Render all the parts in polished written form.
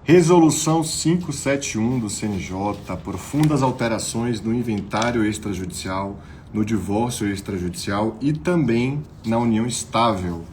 Resolução 571 do CNJ, profundas alterações no inventário extrajudicial, no divórcio extrajudicial e também na união estável.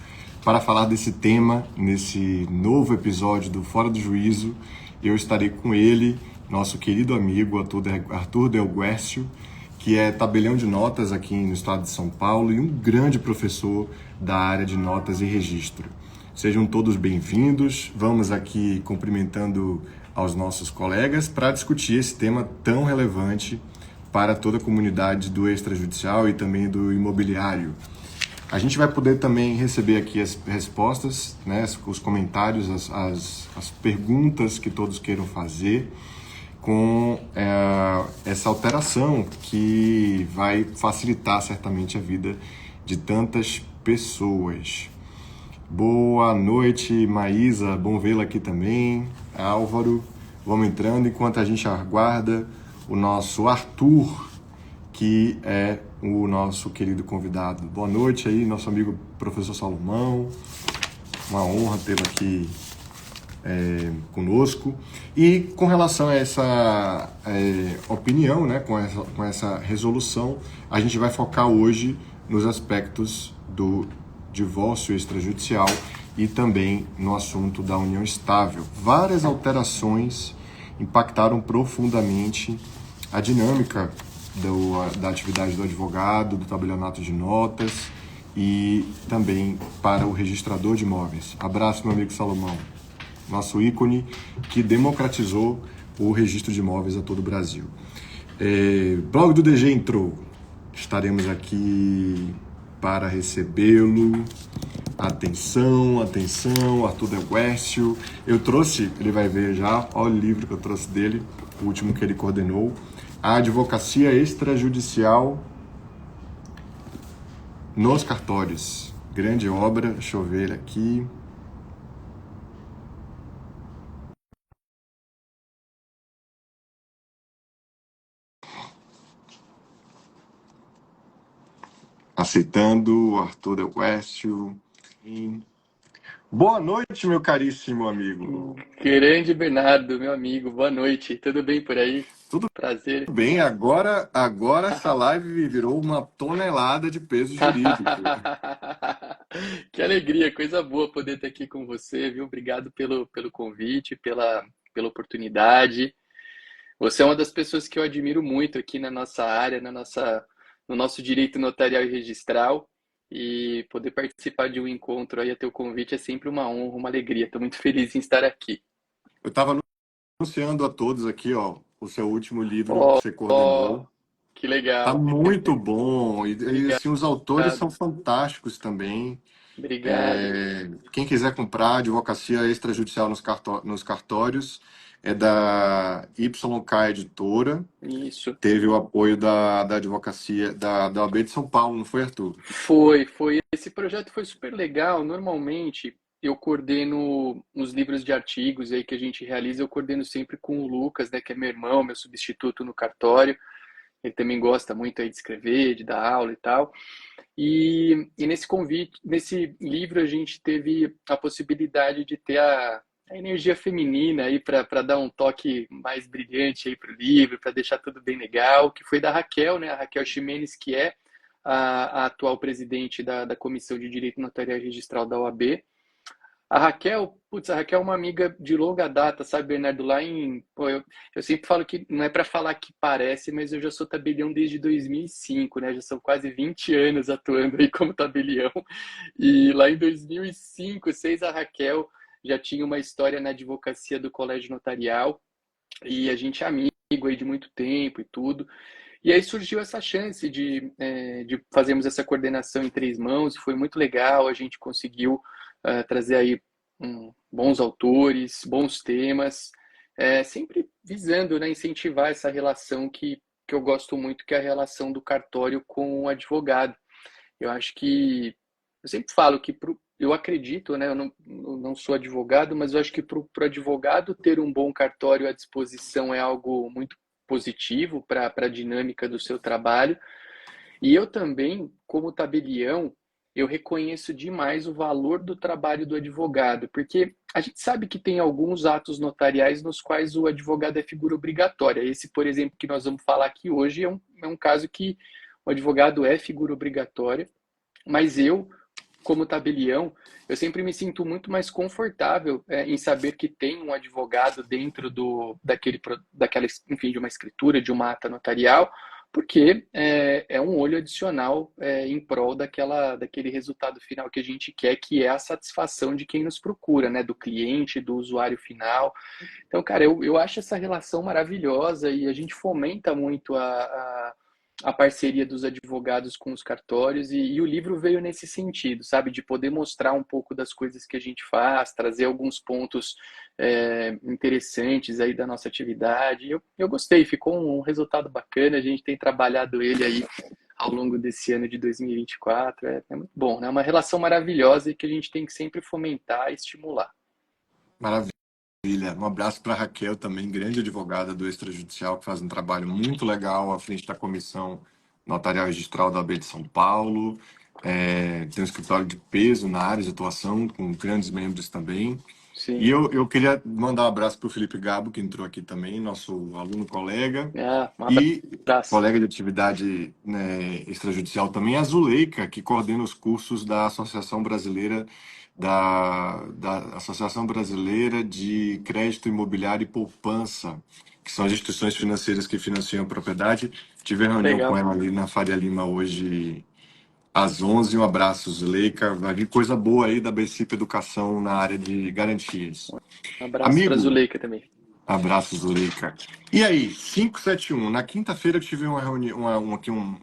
Para falar desse tema, nesse novo episódio do Fora do Juízo, eu estarei com ele, nosso querido amigo Arthur Del Guercio, que é tabelião de notas aqui no estado de São Paulo e um grande professor da área de notas e registro. Sejam todos bem-vindos. Vamos aqui cumprimentando aos nossos colegas para discutir esse tema tão relevante para toda a comunidade do extrajudicial e também do imobiliário. A gente vai poder também receber aqui as respostas, né, os comentários, as perguntas que todos queiram fazer com essa alteração que vai facilitar certamente a vida de tantas pessoas. Boa noite, Maísa, bom vê-la aqui também. Álvaro, vamos entrando enquanto a gente aguarda o nosso Arthur, que é o nosso querido convidado. Boa noite aí, nosso amigo professor Salomão. Uma honra tê-lo aqui conosco. E com relação a essa opinião, né, com essa resolução, a gente vai focar hoje nos aspectos do divórcio extrajudicial e também no assunto da união estável. Várias alterações impactaram profundamente a dinâmica da atividade do advogado, do tabelionato de notas e também para o registrador de imóveis. Abraço, meu amigo Salomão, nosso ícone que democratizou o registro de imóveis a todo o Brasil. Blog do DG entrou. Estaremos aqui para recebê-lo. Atenção, atenção, Arthur Del Guercio. Eu trouxe, ele vai ver já, olha o livro que eu trouxe dele, o último que ele coordenou, A Advocacia Extrajudicial nos Cartórios. Grande obra, deixa eu ver ele aqui. Aceitando, Arthur Del Guercio. Boa noite, meu caríssimo amigo. Grande Bernardo, meu amigo, boa noite. Tudo bem por aí? Tudo Prazer. bem, agora essa live virou uma tonelada de peso jurídico. Que alegria, coisa boa poder estar aqui com você, viu? Obrigado pelo convite, pela oportunidade. Você é uma das pessoas que eu admiro muito aqui na nossa área, no nosso direito notarial e registral. E poder participar de um encontro aí a teu convite é sempre uma honra, uma alegria. Estou muito feliz em estar aqui. Eu estava anunciando a todos aqui, ó, o seu último livro que Oh, você oh, coordenou. que Tá legal. muito bom e Obrigado. assim, os autores são fantásticos também. Obrigado. Quem quiser comprar Advocacia Extrajudicial nos Cartórios é da YK Editora. Isso. Teve o apoio da advocacia da OAB de São Paulo, não foi, Arthur? Foi. Esse projeto foi super legal. Normalmente eu coordeno os livros de artigos aí que a gente realiza, eu coordeno sempre com o Lucas, né, que é meu irmão, meu substituto no cartório. Ele também gosta muito aí de escrever, de dar aula e tal. E nesse convite, nesse livro a gente teve a possibilidade de ter a energia feminina aí para dar um toque mais brilhante aí para o livro, para deixar tudo bem legal, que foi da Raquel, né? A Raquel Ximenes, que é a atual presidente da Comissão de Direito Notarial e Registral da OAB. A Raquel é uma amiga de longa data, sabe, Bernardo? Pô, eu sempre falo que não é para falar que parece, mas eu já sou tabelião desde 2005, né? Já são quase 20 anos atuando aí como tabelião. E lá em 2005, 2006, a Raquel já tinha uma história na advocacia do Colégio Notarial e a gente é amigo aí de muito tempo e tudo. E aí surgiu essa chance de fazermos essa coordenação em três mãos, foi muito legal, a gente conseguiu trazer aí bons autores, bons temas, sempre visando, né, incentivar essa relação que eu gosto muito, que é a relação do cartório com o advogado. Eu acho que, eu sempre falo que eu acredito, né, eu não sou advogado, mas eu acho que para o advogado ter um bom cartório à disposição é algo muito positivo para a dinâmica do seu trabalho. E eu também, como tabelião, eu reconheço demais o valor do trabalho do advogado, porque a gente sabe que tem alguns atos notariais nos quais o advogado é figura obrigatória. Esse, por exemplo, que nós vamos falar aqui hoje é um caso que o advogado é figura obrigatória, mas eu, como tabelião, eu sempre me sinto muito mais confortável em saber que tem um advogado dentro daquela, enfim, de uma escritura, de uma ata notarial, porque é um olho adicional em prol daquele resultado final que a gente quer, que é a satisfação de quem nos procura, né? Do cliente, do usuário final. Então, cara, eu acho essa relação maravilhosa e a gente fomenta muito a parceria dos advogados com os cartórios e o livro veio nesse sentido, sabe? De poder mostrar um pouco das coisas que a gente faz, trazer alguns pontos interessantes aí da nossa atividade. Eu gostei, ficou um resultado bacana, a gente tem trabalhado ele aí ao longo desse ano de 2024, é muito bom, né? É uma relação maravilhosa e que a gente tem que sempre fomentar e estimular. Maravilha. Um abraço para Raquel também, grande advogada do extrajudicial, que faz um trabalho muito legal à frente da Comissão Notarial Registral da AB de São Paulo. Tem um escritório de peso na área de atuação, com grandes membros também. E Sim. eu queria mandar um abraço para o Felipe Gabo, que entrou aqui também, nosso aluno colega, Um e abraço. colega de atividade, né, extrajudicial também, a Zuleika, que coordena os cursos da Associação Brasileira da Associação Brasileira de Crédito Imobiliário e Poupança, que são as instituições financeiras que financiam a propriedade. Tive reunião com Legal. ela ali na Faria Lima hoje às 11. Um abraço, Zuleika. Vai vir coisa boa aí da BCP Educação na área de garantias. Um abraço para a Amigo, Zuleika também. abraço, Zuleika. E aí, 571. Na quinta-feira eu tive uma reunião, aqui um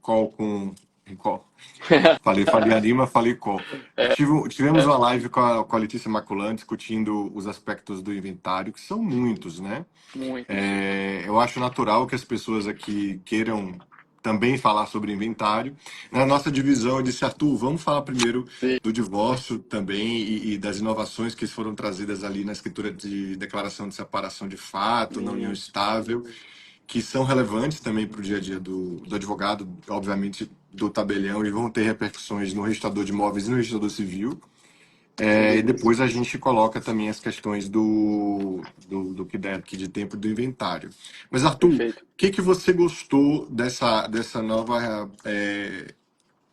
call com. Um call. Falei Faria Lima, falei call. Tivemos É, uma live com a Letícia Maculan discutindo os aspectos do inventário, que são muitos, né? muitos. Eu acho natural que as pessoas aqui queiram também falar sobre inventário. Na nossa divisão, eu disse, Arthur, vamos falar primeiro Sim, do divórcio também e das inovações que foram trazidas ali na escritura de declaração de separação de fato, na união isso. estável, que são relevantes também para o dia a dia do advogado, obviamente do tabelião, e vão ter repercussões no registrador de imóveis e no registrador civil. Sem E dúvidas. depois a gente coloca também as questões do que der aqui de tempo do inventário. Mas, Arthur, o Perfeito. que você gostou dessa nova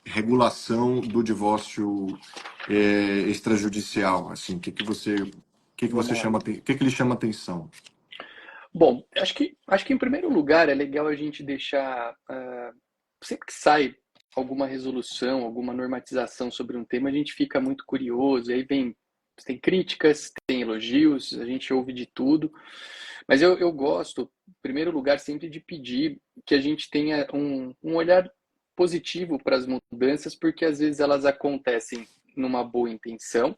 regulação do divórcio extrajudicial? Assim, Vamos lá. que lhe chama atenção? Bom, acho que em primeiro lugar é legal a gente deixar, sempre que sai alguma resolução, alguma normatização sobre um tema, a gente fica muito curioso, e aí tem críticas, tem elogios, a gente ouve de tudo, mas eu gosto, em primeiro lugar, sempre de pedir que a gente tenha um olhar positivo para as mudanças, porque às vezes elas acontecem numa boa intenção.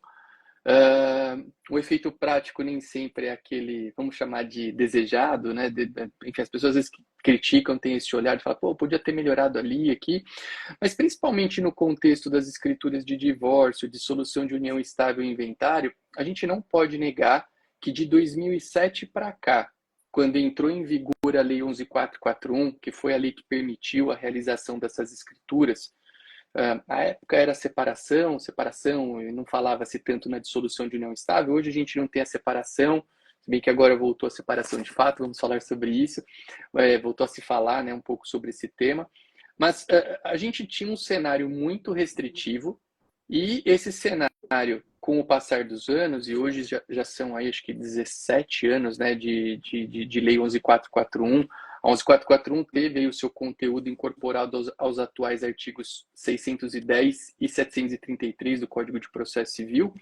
O efeito prático nem sempre é aquele, vamos chamar de desejado, né? Enfim, as pessoas às vezes criticam, têm esse olhar de falar, pô, podia ter melhorado ali, aqui, mas principalmente no contexto das escrituras de divórcio, de solução de união estável e inventário, a gente não pode negar que de 2007 para cá, quando entrou em vigor a Lei 11.441, que foi a lei que permitiu a realização dessas escrituras, na época era separação, e não falava-se tanto na dissolução de união estável. Hoje a gente não tem a separação, se bem que agora voltou a separação de fato, vamos falar sobre isso. Voltou a se falar, né, um pouco sobre esse tema. Mas a gente tinha um cenário muito restritivo e esse cenário, com o passar dos anos, e hoje já são aí acho que 17 anos, né, de Lei 11.441, a 11.441 teve aí o seu conteúdo incorporado aos atuais artigos 610 e 733 do Código de Processo Civil.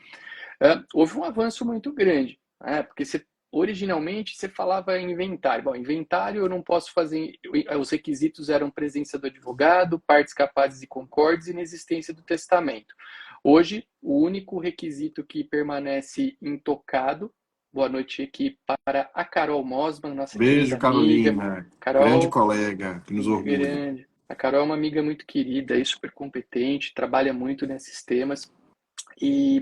Houve um avanço muito grande, porque originalmente você falava em inventário. Bom, inventário eu não posso fazer, os requisitos eram presença do advogado, partes capazes e concordes e inexistência do testamento. Hoje, o único requisito que permanece intocado, boa noite aqui para a Carol Mosman, nossa querida Beijo, amiga. Carolina, grande Carol, colega, que nos orgulha. grande. A Carol é uma amiga muito querida e super competente, trabalha muito nesses temas.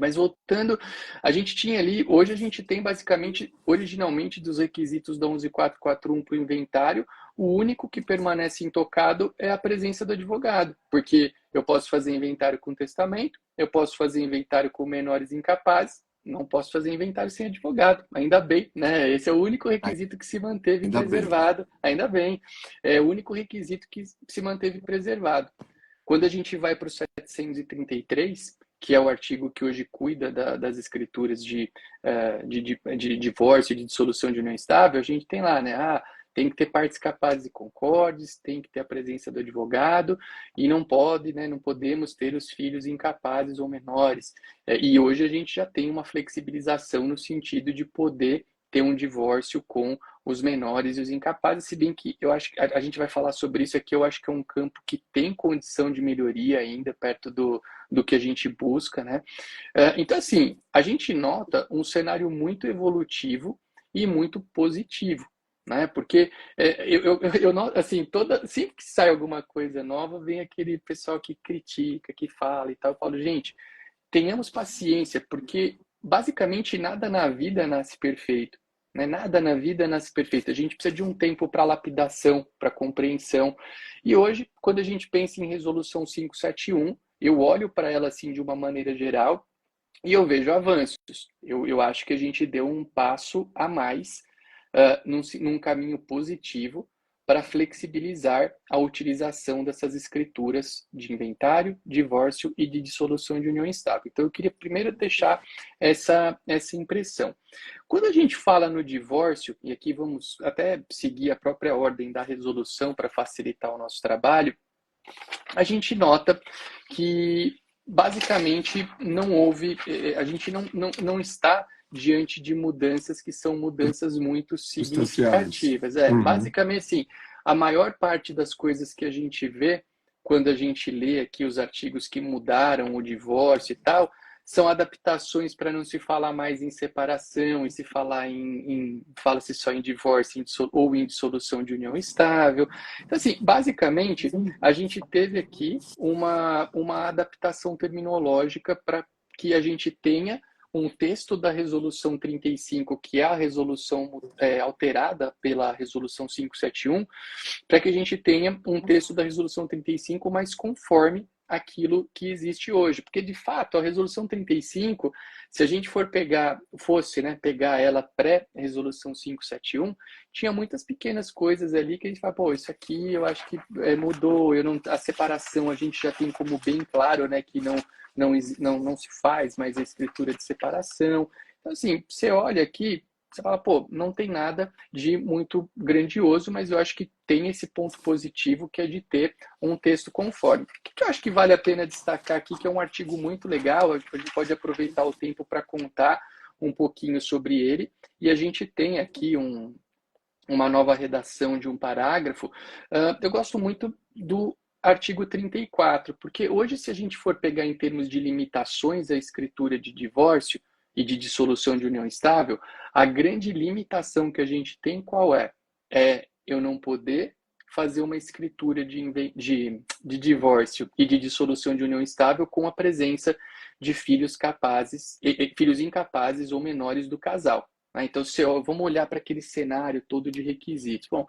Mas voltando, a gente tinha ali, hoje a gente tem basicamente, originalmente dos requisitos da 11.441 para o inventário, O único que permanece intocado é a presença do advogado, porque eu posso fazer inventário com testamento, eu posso fazer inventário com menores incapazes, não posso fazer inventário sem advogado, ainda bem, né? Esse é o único requisito que se manteve Ainda bem. preservado, ainda bem. É o único requisito que se manteve preservado. Quando a gente vai para o 733, que é o artigo que hoje cuida das escrituras de divórcio e de dissolução de união estável, a gente tem lá, né? Tem que ter partes capazes e concordes, tem que ter a presença do advogado e não pode, né? Não podemos ter os filhos incapazes ou menores. E hoje a gente já tem uma flexibilização no sentido de poder ter um divórcio com os menores e os incapazes, se bem que eu acho que a gente vai falar sobre isso aqui, eu acho que é um campo que tem condição de melhoria ainda, perto do que a gente busca, né? Então, assim, a gente nota um cenário muito evolutivo e muito positivo, né? Porque assim, sempre que sai alguma coisa nova, vem aquele pessoal que critica, que fala e tal. Eu falo, gente, tenhamos paciência, porque basicamente nada na vida nasce perfeito. Né? Nada na vida nasce perfeito. A gente precisa de um tempo para lapidação, para compreensão. E hoje, quando a gente pensa em resolução 571, eu olho para ela assim de uma maneira geral e eu vejo avanços. Eu acho que a gente deu um passo a mais num caminho positivo para flexibilizar a utilização dessas escrituras de inventário, divórcio e de dissolução de união estável. Então, eu queria primeiro deixar essa impressão. Quando a gente fala no divórcio, e aqui vamos até seguir a própria ordem da resolução para facilitar o nosso trabalho, a gente nota que basicamente não houve, a gente não está diante de mudanças que são mudanças muito Substanciais. significativas. Uhum. Basicamente assim, a maior parte das coisas que a gente vê quando a gente lê aqui os artigos que mudaram o divórcio e tal, são adaptações para não se falar mais em separação e se falar fala-se só em divórcio ou em dissolução de união estável. Então, assim, basicamente, a gente teve aqui uma adaptação terminológica para que a gente tenha um texto da Resolução 35, que é a resolução alterada pela Resolução 571, para que a gente tenha um texto da Resolução 35 mais conforme aquilo que existe hoje. Porque, de fato, a Resolução 35, se a gente pegar ela pré-Resolução 571, tinha muitas pequenas coisas ali que a gente fala, pô, isso aqui eu acho que mudou, a separação a gente já tem como bem claro, né, que não se faz mais a escritura de separação. Então, assim, você olha aqui, você fala, pô, não tem nada de muito grandioso, mas eu acho que tem esse ponto positivo que é de ter um texto conforme. O que eu acho que vale a pena destacar aqui, que é um artigo muito legal, a gente pode aproveitar o tempo para contar um pouquinho sobre ele, e a gente tem aqui uma nova redação de um parágrafo. Eu gosto muito do artigo 34, porque hoje, se a gente for pegar em termos de limitações à escritura de divórcio e de dissolução de união estável, a grande limitação que a gente tem qual é? É eu não poder fazer uma escritura de divórcio e de dissolução de união estável com a presença de filhos filhos incapazes ou menores do casal. Então, vamos olhar para aquele cenário todo de requisitos. Bom,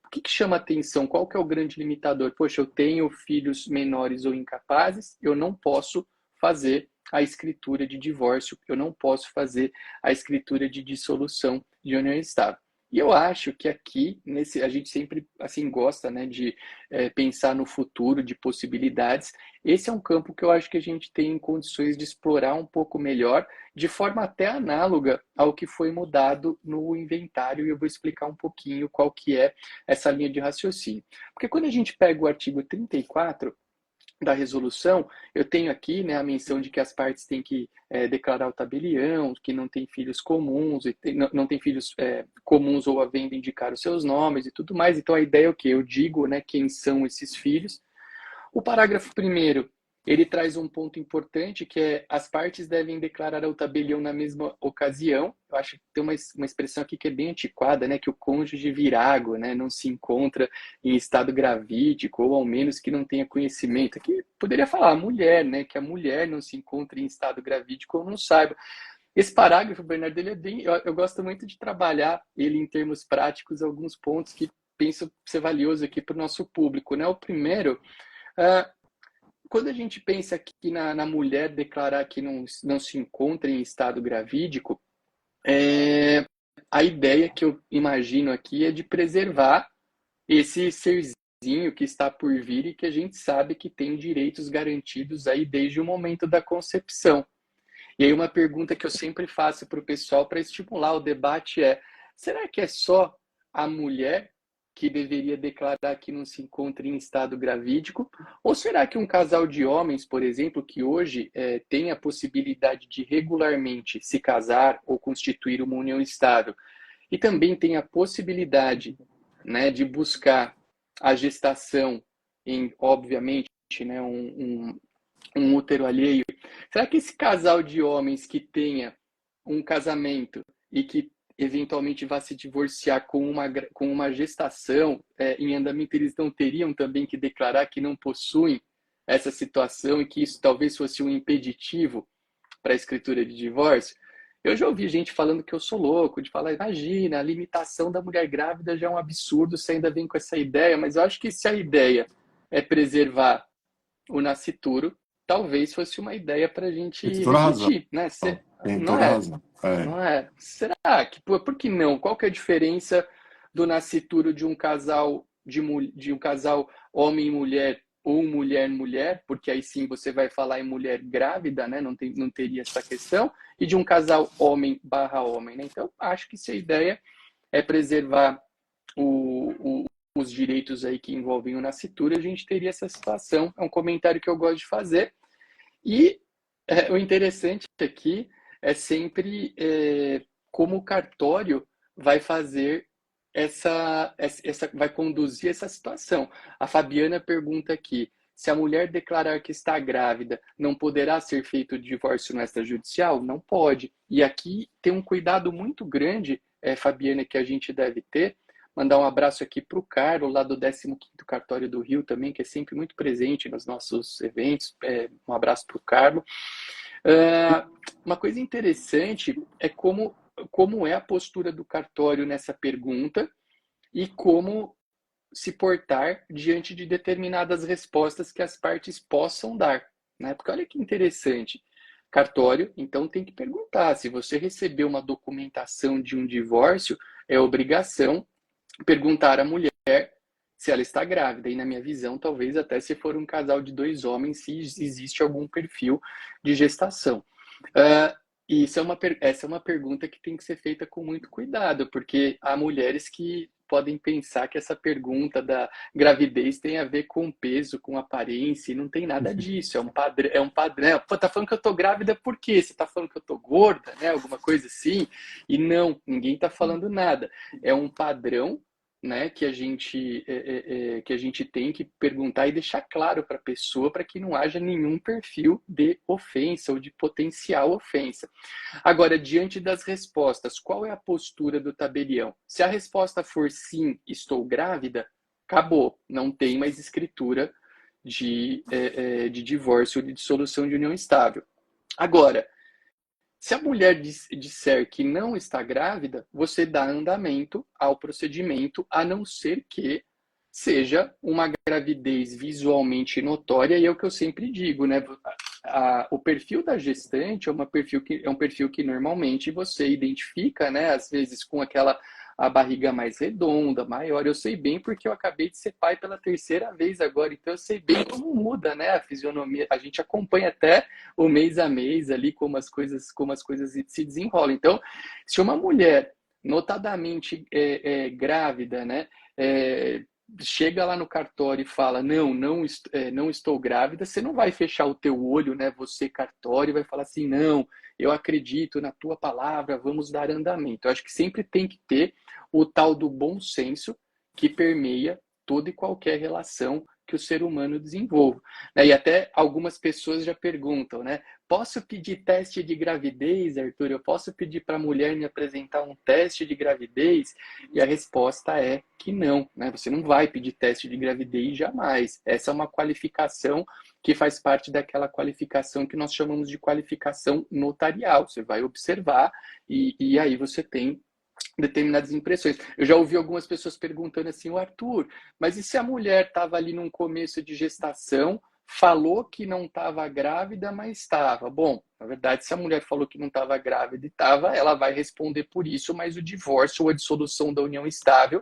o que chama atenção? Qual que é o grande limitador? Poxa, eu tenho filhos menores ou incapazes, eu não posso fazer a escritura de divórcio, eu não posso fazer a escritura de dissolução de união estável. E eu acho que aqui, a gente sempre assim gosta, né, de pensar no futuro, de possibilidades. Esse é um campo que eu acho que a gente tem condições de explorar um pouco melhor, de forma até análoga ao que foi mudado no inventário, e eu vou explicar um pouquinho qual que é essa linha de raciocínio. Porque quando a gente pega o artigo 34 da resolução, eu tenho aqui, né, a menção de que as partes têm que declarar o tabelião, que não tem filhos comuns, não tem filhos comuns ou havendo indicar os seus nomes e tudo mais. Então a ideia é o quê? Eu digo, né, quem são esses filhos. O parágrafo primeiro, ele traz um ponto importante, que é as partes devem declarar o tabelião na mesma ocasião. Eu acho que tem uma expressão aqui que é bem antiquada, né? Que o cônjuge virago, né, não se encontra em estado gravídico, ou ao menos que não tenha conhecimento. Aqui poderia falar a mulher, né? Que a mulher não se encontra em estado gravídico ou não saiba. Esse parágrafo, Bernardo, ele é bem. Eu gosto muito de trabalhar ele em termos práticos, alguns pontos que penso ser valioso aqui para o nosso público, né? O primeiro, uh, quando a gente pensa aqui na mulher declarar que não se encontra em estado gravídico, a ideia que eu imagino aqui é de preservar esse serzinho que está por vir e que a gente sabe que tem direitos garantidos aí desde o momento da concepção. E aí uma pergunta que eu sempre faço para o pessoal para estimular o debate é: será que é só a mulher que deveria declarar que não se encontra em estado gravídico? Ou será que um casal de homens, por exemplo, que hoje tem a possibilidade de regularmente se casar ou constituir uma união estável, e também tem a possibilidade, né, de buscar a gestação em, obviamente, né, um útero alheio, será que esse casal de homens que tenha um casamento e que eventualmente vá se divorciar com uma gestação em andamento, eles não teriam também que declarar que não possuem essa situação e que isso talvez fosse um impeditivo para a escritura de divórcio? Eu já ouvi gente falando que eu sou louco, de falar, imagina, a limitação da mulher grávida já é um absurdo, você ainda vem com essa ideia, mas eu acho que se a ideia é preservar o nascituro, talvez fosse uma ideia para a gente Tem toda a razão. refletir, né? Tem Não toda a é? razão. É. Não é? Será que, por que não? Qual que é a diferença do nascituro de um casal de um casal homem e mulher ou mulher-mulher, porque aí sim você vai falar em mulher grávida, né? Não teria essa questão, e de um casal homem/homem, né? Então, acho que se a ideia é preservar os direitos aí que envolvem o nascituro, a gente teria essa situação. É um comentário que eu gosto de fazer. E o interessante aqui é sempre como o cartório vai fazer vai conduzir essa situação. A Fabiana pergunta aqui: se a mulher declarar que está grávida, não poderá ser feito o divórcio no extrajudicial? Não pode. E aqui tem um cuidado muito grande, Fabiana, que a gente deve ter. Mandar um abraço aqui para o Carlos, lá do 15º Cartório do Rio também, que é sempre muito presente nos nossos eventos. Um abraço para o Carlos. Uma coisa interessante é como é a postura do cartório nessa pergunta e como se portar diante de determinadas respostas que as partes possam dar, né? Porque olha que interessante. Cartório, então, tem que perguntar. Se você recebeu uma documentação de um divórcio, é obrigação perguntar à mulher se ela está grávida. E na minha visão, talvez até se for um casal de 2 homens, se existe algum perfil de gestação. E essa é uma pergunta que tem que ser feita com muito cuidado, porque há mulheres que podem pensar que essa pergunta da gravidez tem a ver com peso, com aparência, e não tem nada disso. É um padrão. Pô, tá falando que eu tô grávida por quê? Você tá falando que eu tô gorda, né? Alguma coisa assim? E não, ninguém tá falando nada. É um padrão, né, que a gente tem que perguntar e deixar claro para a pessoa, para que não haja nenhum perfil de ofensa ou de potencial ofensa. Agora, diante das respostas, qual é a postura do tabelião? Se a resposta for sim, estou grávida, acabou, não tem mais escritura de divórcio ou de dissolução de união estável. Agora, se a mulher disser que não está grávida, você dá andamento ao procedimento, a não ser que seja uma gravidez visualmente notória, e é o que eu sempre digo, né? O perfil da gestante é um perfil que normalmente você identifica, né? Às vezes com a barriga mais redonda, maior. Eu sei bem porque eu acabei de ser pai pela 3ª vez agora, então eu sei bem como muda, né, a fisionomia. A gente acompanha até o mês a mês ali como as coisas se desenrolam. Então, se uma mulher notadamente grávida, né, chega lá no cartório e fala não estou grávida, você não vai fechar o teu olho, né, você cartório, e vai falar assim, não, eu acredito na tua palavra, vamos dar andamento. Eu acho que sempre tem que ter o tal do bom senso que permeia toda e qualquer relação que o ser humano desenvolve. E até algumas pessoas já perguntam, né? Posso pedir teste de gravidez, Arthur? Eu posso pedir para a mulher me apresentar um teste de gravidez? E a resposta é que não, né? Você não vai pedir teste de gravidez jamais. Essa é uma qualificação que faz parte daquela qualificação que nós chamamos de qualificação notarial. Você vai observar e aí você tem determinadas impressões. Eu já ouvi algumas pessoas perguntando assim, o Arthur, mas e se a mulher estava ali num começo de gestação, falou que não estava grávida, mas estava? Bom, na verdade, se a mulher falou que não estava grávida e estava, ela vai responder por isso, mas o divórcio ou a dissolução da união estável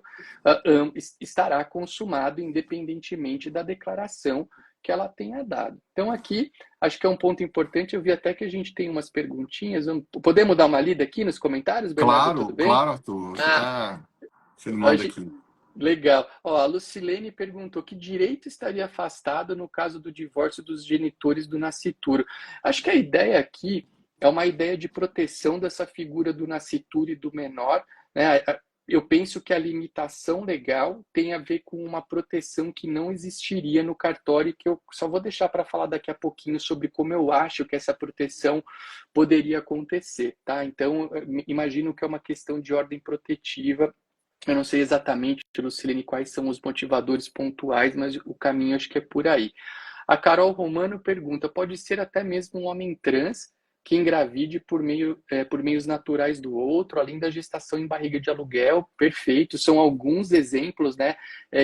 estará consumado independentemente da declaração que ela tenha dado. Então aqui, acho que é um ponto importante, eu vi até que a gente tem umas perguntinhas, podemos dar uma lida aqui nos comentários, Bernardo, tudo Claro, bem? claro, Arthur. Ah, Você me a manda gente- aqui. legal. Ó, a Lucilene perguntou que direito estaria afastado no caso do divórcio dos genitores do nascituro. Acho que a ideia aqui é uma ideia de proteção dessa figura do nascituro e do menor, né? Eu penso que a limitação legal tem a ver com uma proteção que não existiria no cartório, que eu só vou deixar para falar daqui a pouquinho sobre como eu acho que essa proteção poderia acontecer, tá? Então, imagino que é uma questão de ordem protetiva. Eu não sei exatamente, Lucilene, quais são os motivadores pontuais, mas o caminho acho que é por aí. A Carol Romano pergunta: pode ser até mesmo um homem trans que engravide por meios naturais do outro, além da gestação em barriga de aluguel? Perfeito. São alguns exemplos, né,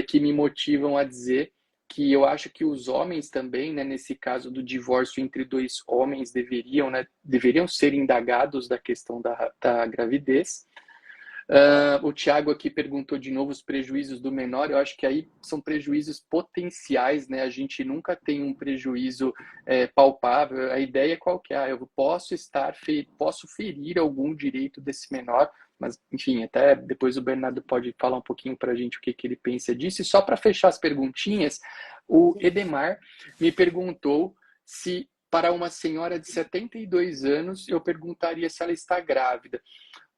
que me motivam a dizer que eu acho que os homens também, né, nesse caso do divórcio entre dois homens, deveriam ser indagados da questão da gravidez. O Tiago aqui perguntou de novo os prejuízos do menor. Eu acho que aí são prejuízos potenciais, né? A gente nunca tem um prejuízo palpável. A ideia é qual que é? Eu posso ferir algum direito desse menor, mas enfim, até depois o Bernardo pode falar um pouquinho para a gente o que ele pensa disso. E só para fechar as perguntinhas, o Edemar me perguntou se para uma senhora de 72 anos eu perguntaria se ela está grávida.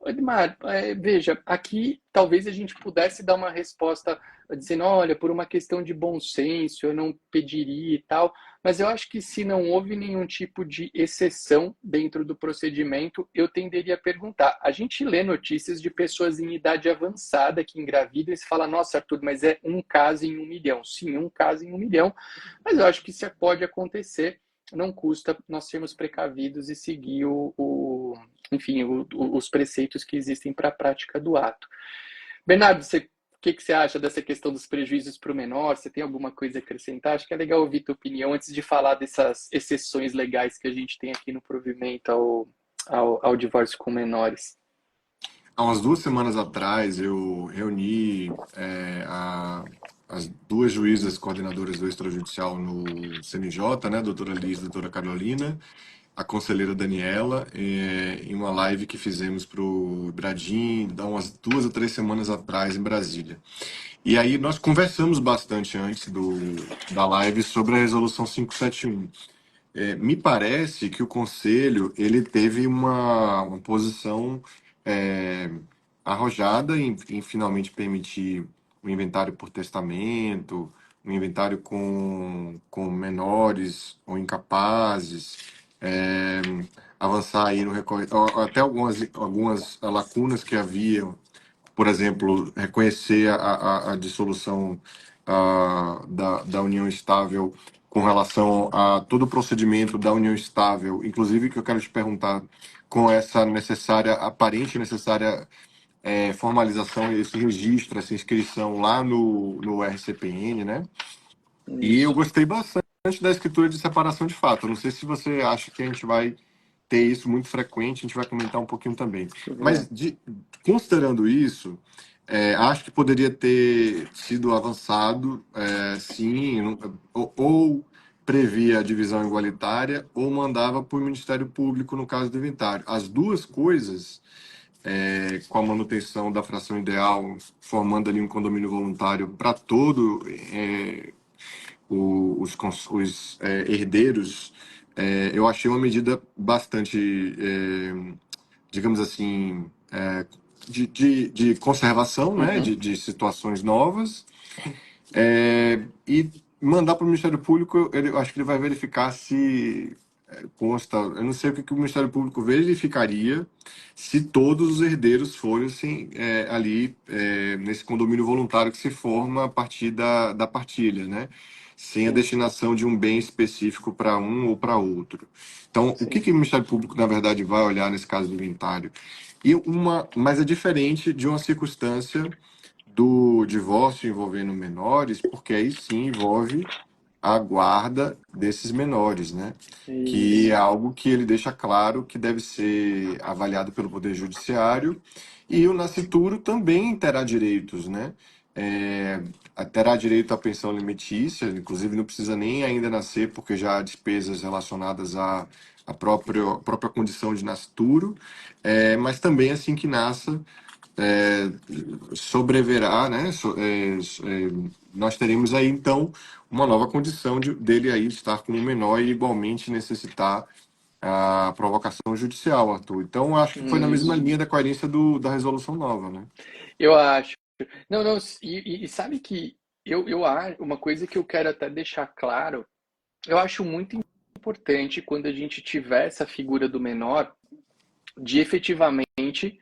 Edmar, veja, aqui talvez a gente pudesse dar uma resposta dizendo, olha, por uma questão de bom senso, eu não pediria e tal, mas eu acho que se não houve nenhum tipo de exceção dentro do procedimento, eu tenderia a perguntar. A gente lê notícias de pessoas em idade avançada que engravidam e se fala, nossa, Arthur, mas é um caso em 1 milhão. Sim, um caso em 1 milhão, mas eu acho que isso pode acontecer, não custa nós sermos precavidos e seguir enfim, os preceitos que existem para a prática do ato. Bernardo, o que você acha dessa questão dos prejuízos para o menor? Você tem alguma coisa a acrescentar? Acho que é legal ouvir tua opinião antes de falar dessas exceções legais que a gente tem aqui no provimento ao divórcio com menores. Há umas 2 semanas atrás, eu reuni as duas juízas coordenadoras do extrajudicial no CNJ, né, doutora Liz e doutora Carolina, a conselheira Daniela, em uma live que fizemos para o Bradim, há umas 2 ou 3 semanas atrás, em Brasília. E aí nós conversamos bastante antes da live sobre a resolução 571. Me parece que o Conselho ele teve uma posição é, arrojada em finalmente permitir o inventário por testamento, o inventário com menores ou incapazes, é, avançar aí no até algumas lacunas que havia, por exemplo, reconhecer a dissolução da união estável com relação a todo o procedimento da união estável, inclusive que eu quero te perguntar com essa necessária, aparente necessária formalização, esse registro, essa inscrição lá no RCPN, né? E eu Isso. gostei bastante da escritura de separação de fato. Eu não sei se você acha que a gente vai ter isso muito frequente, a gente vai comentar um pouquinho também. Deixa eu Mas, ver. considerando isso, acho que poderia ter sido avançado, sim, ou previa a divisão igualitária, ou mandava para o Ministério Público no caso do inventário. As duas coisas, com a manutenção da fração ideal, formando ali um condomínio voluntário para todo os herdeiros, eu achei uma medida bastante, digamos assim, de conservação, né, Uhum. de situações novas, e mandar para o Ministério Público, eu acho que ele vai verificar se consta. Eu não sei o que o Ministério Público verificaria se todos os herdeiros fossem ali nesse condomínio voluntário que se forma a partir da partilha, né? Sem a Sim, destinação de um bem específico para um ou para outro. Então, o que sim. o Ministério Público, na verdade, vai olhar nesse caso do inventário? Mas é diferente de uma circunstância do divórcio envolvendo menores, porque aí sim envolve a guarda desses menores, né? Que é Isso. algo que ele deixa claro que deve ser avaliado pelo Poder Judiciário, e o nascituro também terá direitos, né? É, terá direito à pensão alimentícia, inclusive não precisa nem ainda nascer, porque já há despesas relacionadas à própria condição de nascituro, mas também assim que nasça, é, sobreverá, né? Nós teremos aí então uma nova condição dele aí estar como menor e igualmente necessitar a provocação judicial, Arthur. Então, acho que foi na mesma Isso. linha da coerência da resolução nova, né? Eu acho. Não, não, e sabe que eu acho, uma coisa que eu quero até deixar claro, eu acho muito importante quando a gente tiver essa figura do menor, de efetivamente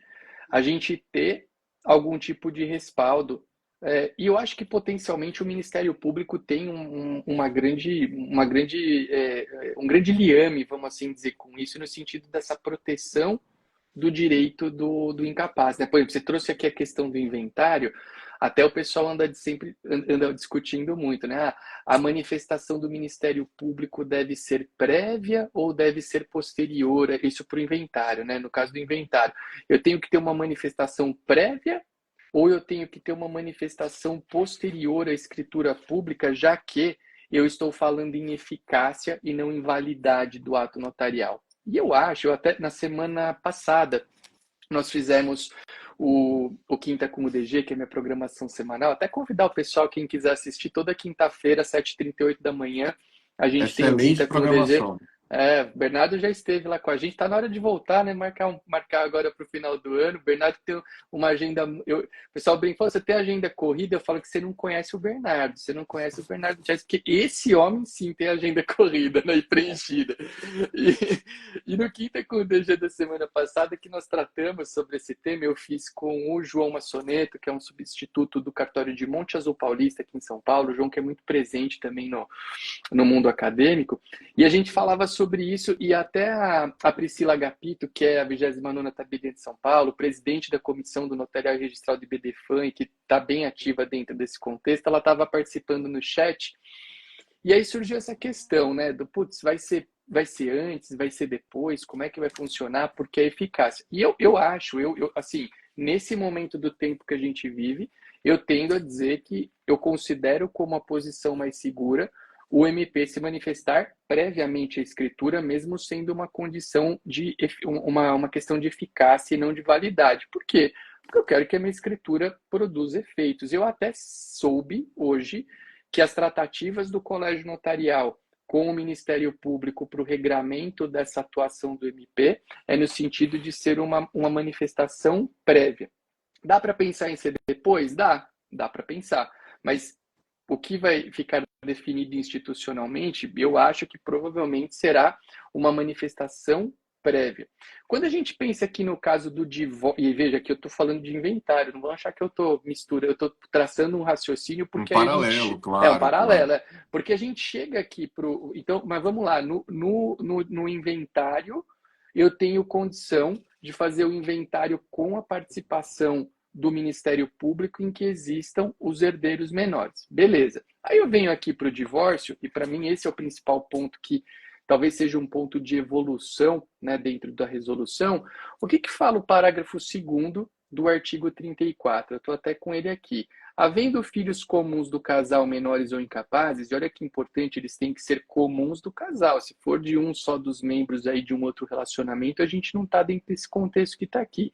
a gente ter algum tipo de respaldo. E eu acho que potencialmente o Ministério Público tem um grande liame, vamos assim dizer, com isso, no sentido dessa proteção do direito do incapaz, né? Por exemplo, você trouxe aqui a questão do inventário, até o pessoal anda discutindo muito, né? A manifestação do Ministério Público deve ser prévia ou deve ser posterior, isso para o inventário, né? No caso do inventário, eu tenho que ter uma manifestação prévia ou eu tenho que ter uma manifestação posterior à escritura pública, já que eu estou falando em eficácia e não em validade do ato notarial. E eu acho, até na semana passada, nós fizemos o Quinta com o DG, que é minha programação semanal. Até convidar o pessoal, quem quiser assistir, toda quinta-feira, 7h38 da manhã, a gente tem o Excelente Quinta com o DG. programação. O Bernardo já esteve lá com a gente, está na hora de voltar, né? Marcar agora para o final do ano. O Bernardo tem uma agenda. O pessoal brinca, você tem agenda corrida? Eu falo que você não conhece o Bernardo, você não conhece o Bernardo Chess, porque esse homem sim tem agenda corrida, né? E preenchida. E no Quinta com o DG da semana passada, que nós tratamos sobre esse tema, eu fiz com o João Massoneto, que é um substituto do cartório de Monte Azul Paulista, aqui em São Paulo. O João, que é muito presente também no mundo acadêmico. E a gente falava sobre isso, e até a Priscila Agapito, que é a 29ª Tabeliã de São Paulo, presidente da Comissão do Notarial Registral de BDFAM, e que está bem ativa dentro desse contexto, ela estava participando no chat, e aí surgiu essa questão, né, do putz, vai ser antes, vai ser depois, como é que vai funcionar, porque é eficácia. E eu acho, assim, nesse momento do tempo que a gente vive, eu tendo a dizer que eu considero como a posição mais segura o MP se manifestar previamente à escritura, mesmo sendo uma condição de uma questão de eficácia e não de validade. Por quê? Porque eu quero que a minha escritura produza efeitos. Eu até soube hoje que as tratativas do Colégio Notarial com o Ministério Público para o regramento dessa atuação do MP é no sentido de ser uma manifestação prévia. Dá para pensar em ser depois? Dá para pensar. Mas o que vai ficar definido institucionalmente, eu acho que provavelmente será uma manifestação prévia. Quando a gente pensa aqui no caso do divórcio, e veja que eu estou falando de inventário, não vão achar que eu estou misturando, eu estou traçando um raciocínio, Um porque aí a paralelo, gente. É um claro, claro. paralelo, porque a gente chega aqui para o. Então, mas vamos lá, no inventário, eu tenho condição de fazer o inventário com a participação do Ministério Público em que existam os herdeiros menores. Beleza. Aí eu venho aqui para o divórcio, e para mim esse é o principal ponto que talvez seja um ponto de evolução, né, dentro da resolução. O que fala o parágrafo 2º do artigo 34? Eu estou até com ele aqui. Havendo filhos comuns do casal menores ou incapazes, e olha que importante, eles têm que ser comuns do casal. Se for de um só dos membros aí de um outro relacionamento, a gente não está dentro desse contexto que está aqui.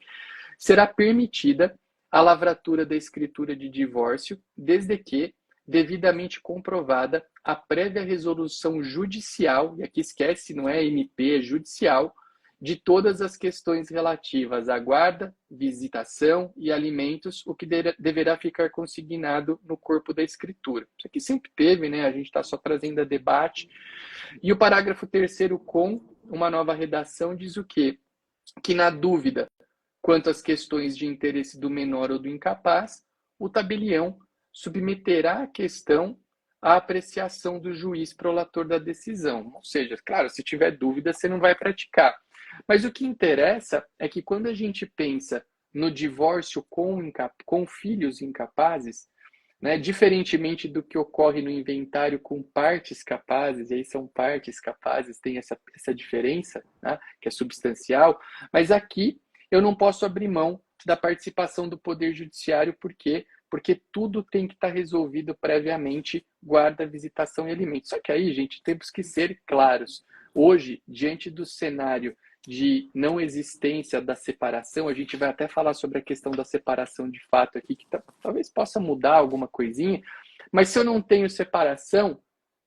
Será permitida a lavratura da escritura de divórcio, desde que devidamente comprovada a prévia resolução judicial, e aqui esquece, não é MP, é judicial, de todas as questões relativas à guarda, visitação e alimentos, o que deverá ficar consignado no corpo da escritura. Isso aqui sempre teve, né? A gente está só trazendo a debate. E o parágrafo 3º, com uma nova redação, diz o quê? Que na dúvida quanto às questões de interesse do menor ou do incapaz, o tabelião submeterá a questão à apreciação do juiz prolator da decisão. Ou seja, claro, se tiver dúvida, você não vai praticar. Mas o que interessa é que quando a gente pensa no divórcio com filhos incapazes, né, diferentemente do que ocorre no inventário com partes capazes, e aí são partes capazes, tem essa diferença, né, que é substancial, mas aqui eu não posso abrir mão da participação do Poder Judiciário, por quê? Porque tudo tem que estar resolvido previamente, guarda, visitação e alimento. Só que aí, gente, temos que ser claros. Hoje, diante do cenário de não existência da separação, a gente vai até falar sobre a questão da separação de fato aqui, que talvez possa mudar alguma coisinha, mas se eu não tenho separação,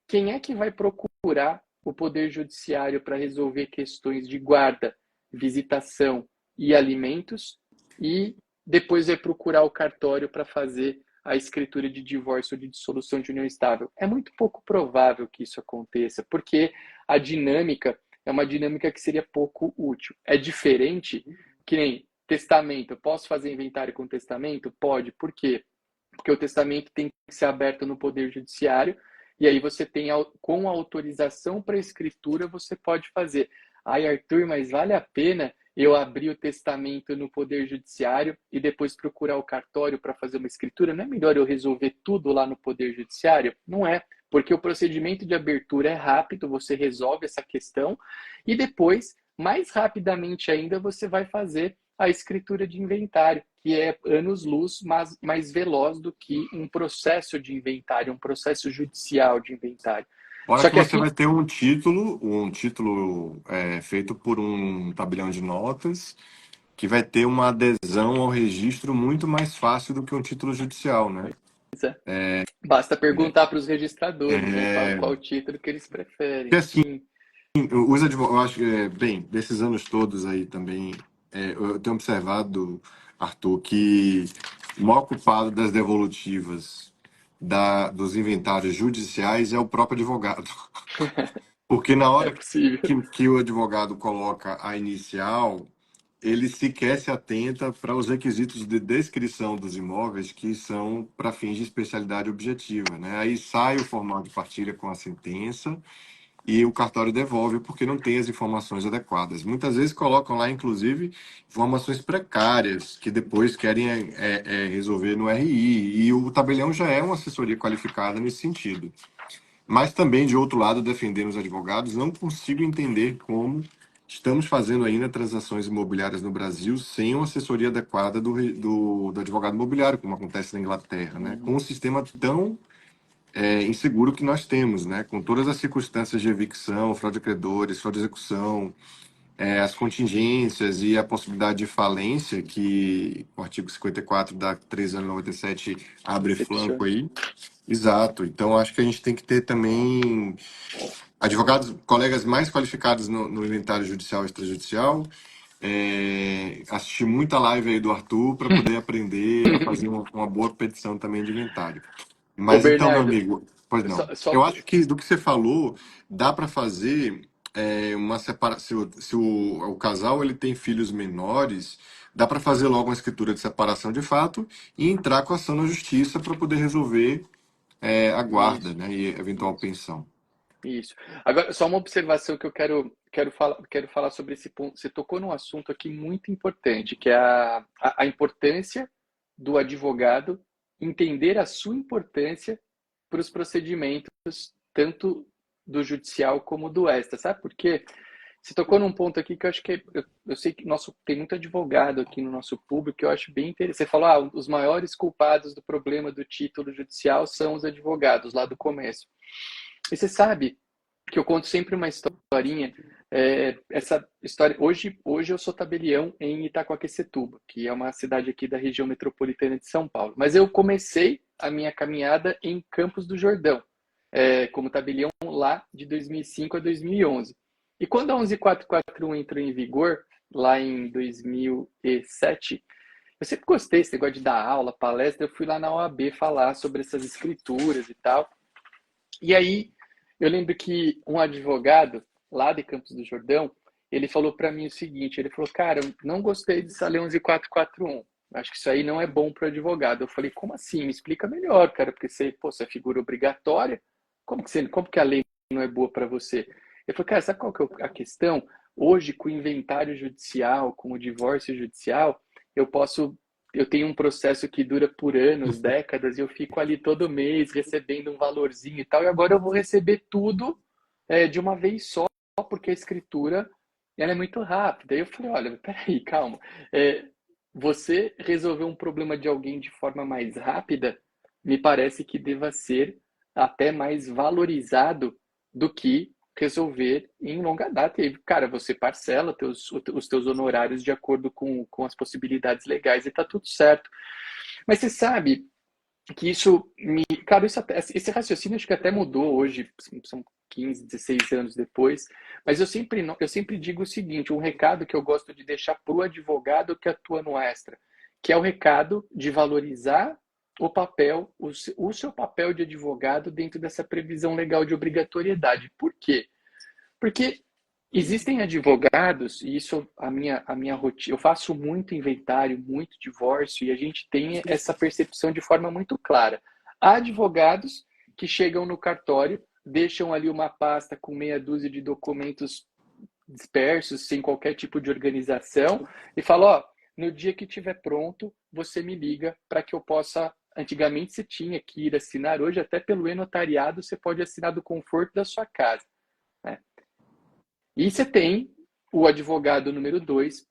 quem é que vai procurar o Poder Judiciário para resolver questões de guarda, visitação e alimentos e depois vai procurar o cartório para fazer a escritura de divórcio ou de dissolução de união estável? É muito pouco provável que isso aconteça, porque a dinâmica é uma dinâmica que seria pouco útil. É diferente que nem testamento. Eu posso fazer inventário com testamento? Pode. Por quê? Porque o testamento tem que ser aberto no Poder Judiciário e aí você tem, com autorização para escritura, você pode fazer. Ai, Arthur, mas vale a pena eu abrir o testamento no Poder Judiciário e depois procurar o cartório para fazer uma escritura? Não é melhor eu resolver tudo lá no Poder Judiciário? Não é, porque o procedimento de abertura é rápido, você resolve essa questão e depois, mais rapidamente ainda, você vai fazer a escritura de inventário, que é anos-luz, mas mais veloz do que um processo de inventário, um processo judicial de inventário. Fora Só que que você aqui, vai ter um título feito por um tabelião de notas, que vai ter uma adesão ao registro muito mais fácil do que um título judicial, né? basta perguntar para os registradores, né, É, qual título que eles e preferem. assim, Sim, os advogados, eu acho que, bem, desses anos todos aí também, eu tenho observado, Arthur, que o maior culpado das devolutivas dos inventários judiciais é o próprio advogado. Porque na é hora possível. que o advogado coloca a inicial, ele sequer se atenta para os requisitos de descrição dos imóveis que são para fins de especialidade objetiva, né? Aí sai o formal de partilha com a sentença e o cartório devolve porque não tem as informações adequadas. Muitas vezes colocam lá, inclusive, informações precárias que depois querem resolver no RI. E o tabelião já é uma assessoria qualificada nesse sentido. Mas também, de outro lado, defendendo os advogados, não consigo entender como estamos fazendo ainda transações imobiliárias no Brasil sem uma assessoria adequada do advogado imobiliário, como acontece na Inglaterra, né? Com um sistema tão inseguro que nós temos, né? Com todas as circunstâncias de evicção, fraude a credores, fraude à execução, as contingências e a possibilidade de falência, que o artigo 54 da 1397 abre flanco Recepciona. aí. Exato. Então, acho que a gente tem que ter também advogados, colegas mais qualificados no inventário judicial e extrajudicial. Assistir muita live aí do Arthur para poder aprender a fazer uma boa petição também de inventário. Ô, Mas então, meu Bernardo, amigo, pois não. só Eu acho que do que você falou, dá para fazer uma separação. Se o casal ele tem filhos menores, dá para fazer logo uma escritura de separação de fato e entrar com ação na justiça para poder resolver a guarda, isso. né, e eventual pensão. Isso. Agora, só uma observação que eu quero falar sobre esse ponto. Você tocou num assunto aqui muito importante, que é a importância do advogado entender a sua importância para os procedimentos, tanto do judicial como do extra. Sabe por quê? Você tocou num ponto aqui que eu acho que eu sei que tem muito advogado aqui no nosso público que eu acho bem interessante. Você falou, os maiores culpados do problema do título judicial são os advogados lá do começo. E você sabe que eu conto sempre uma historinha. Essa história. Hoje eu sou tabelião em Itaquaquecetuba, que é uma cidade aqui da região metropolitana de São Paulo. Mas eu comecei a minha caminhada em Campos do Jordão, como tabelião lá de 2005 a 2011. E quando a 11441 entrou em vigor, lá em 2007, eu sempre gostei desse negócio de dar aula, palestra. Eu fui lá na OAB falar sobre essas escrituras e tal. E aí, eu lembro que um advogado lá de Campos do Jordão, ele falou para mim o seguinte, ele falou, cara, eu não gostei dessa Lei 11441, acho que isso aí não é bom para o advogado. Eu falei, como assim? Me explica melhor, cara, porque você é figura obrigatória, como que a lei não é boa para você? Ele falou, cara, sabe qual que é a questão? Hoje, com o inventário judicial, com o divórcio judicial, eu tenho um processo que dura por anos, décadas, e eu fico ali todo mês recebendo um valorzinho e tal, e agora eu vou receber tudo de uma vez só, porque a escritura ela é muito rápida. Aí eu falei, olha, peraí, calma. Você resolver um problema de alguém de forma mais rápida, me parece que deva ser até mais valorizado do que resolver em longa data. E aí, cara, você parcela os teus honorários de acordo com as possibilidades legais e tá tudo certo. Mas você sabe que isso me. Cara, esse raciocínio acho que até mudou hoje, são 15, 16 anos depois, mas eu sempre digo o seguinte: um recado que eu gosto de deixar para o advogado que atua no extra, que é o recado de valorizar o papel, o seu papel de advogado dentro dessa previsão legal de obrigatoriedade. Por quê? Porque existem advogados, e isso a minha rotina, eu faço muito inventário, muito divórcio, e a gente tem essa percepção de forma muito clara. Há advogados que chegam no cartório, deixam ali uma pasta com meia dúzia de documentos dispersos, sem qualquer tipo de organização, e falam, ó, no dia que estiver pronto, você me liga para que eu possa. Antigamente você tinha que ir assinar, hoje até pelo e-notariado você pode assinar do conforto da sua casa, né? E você tem o advogado número 2.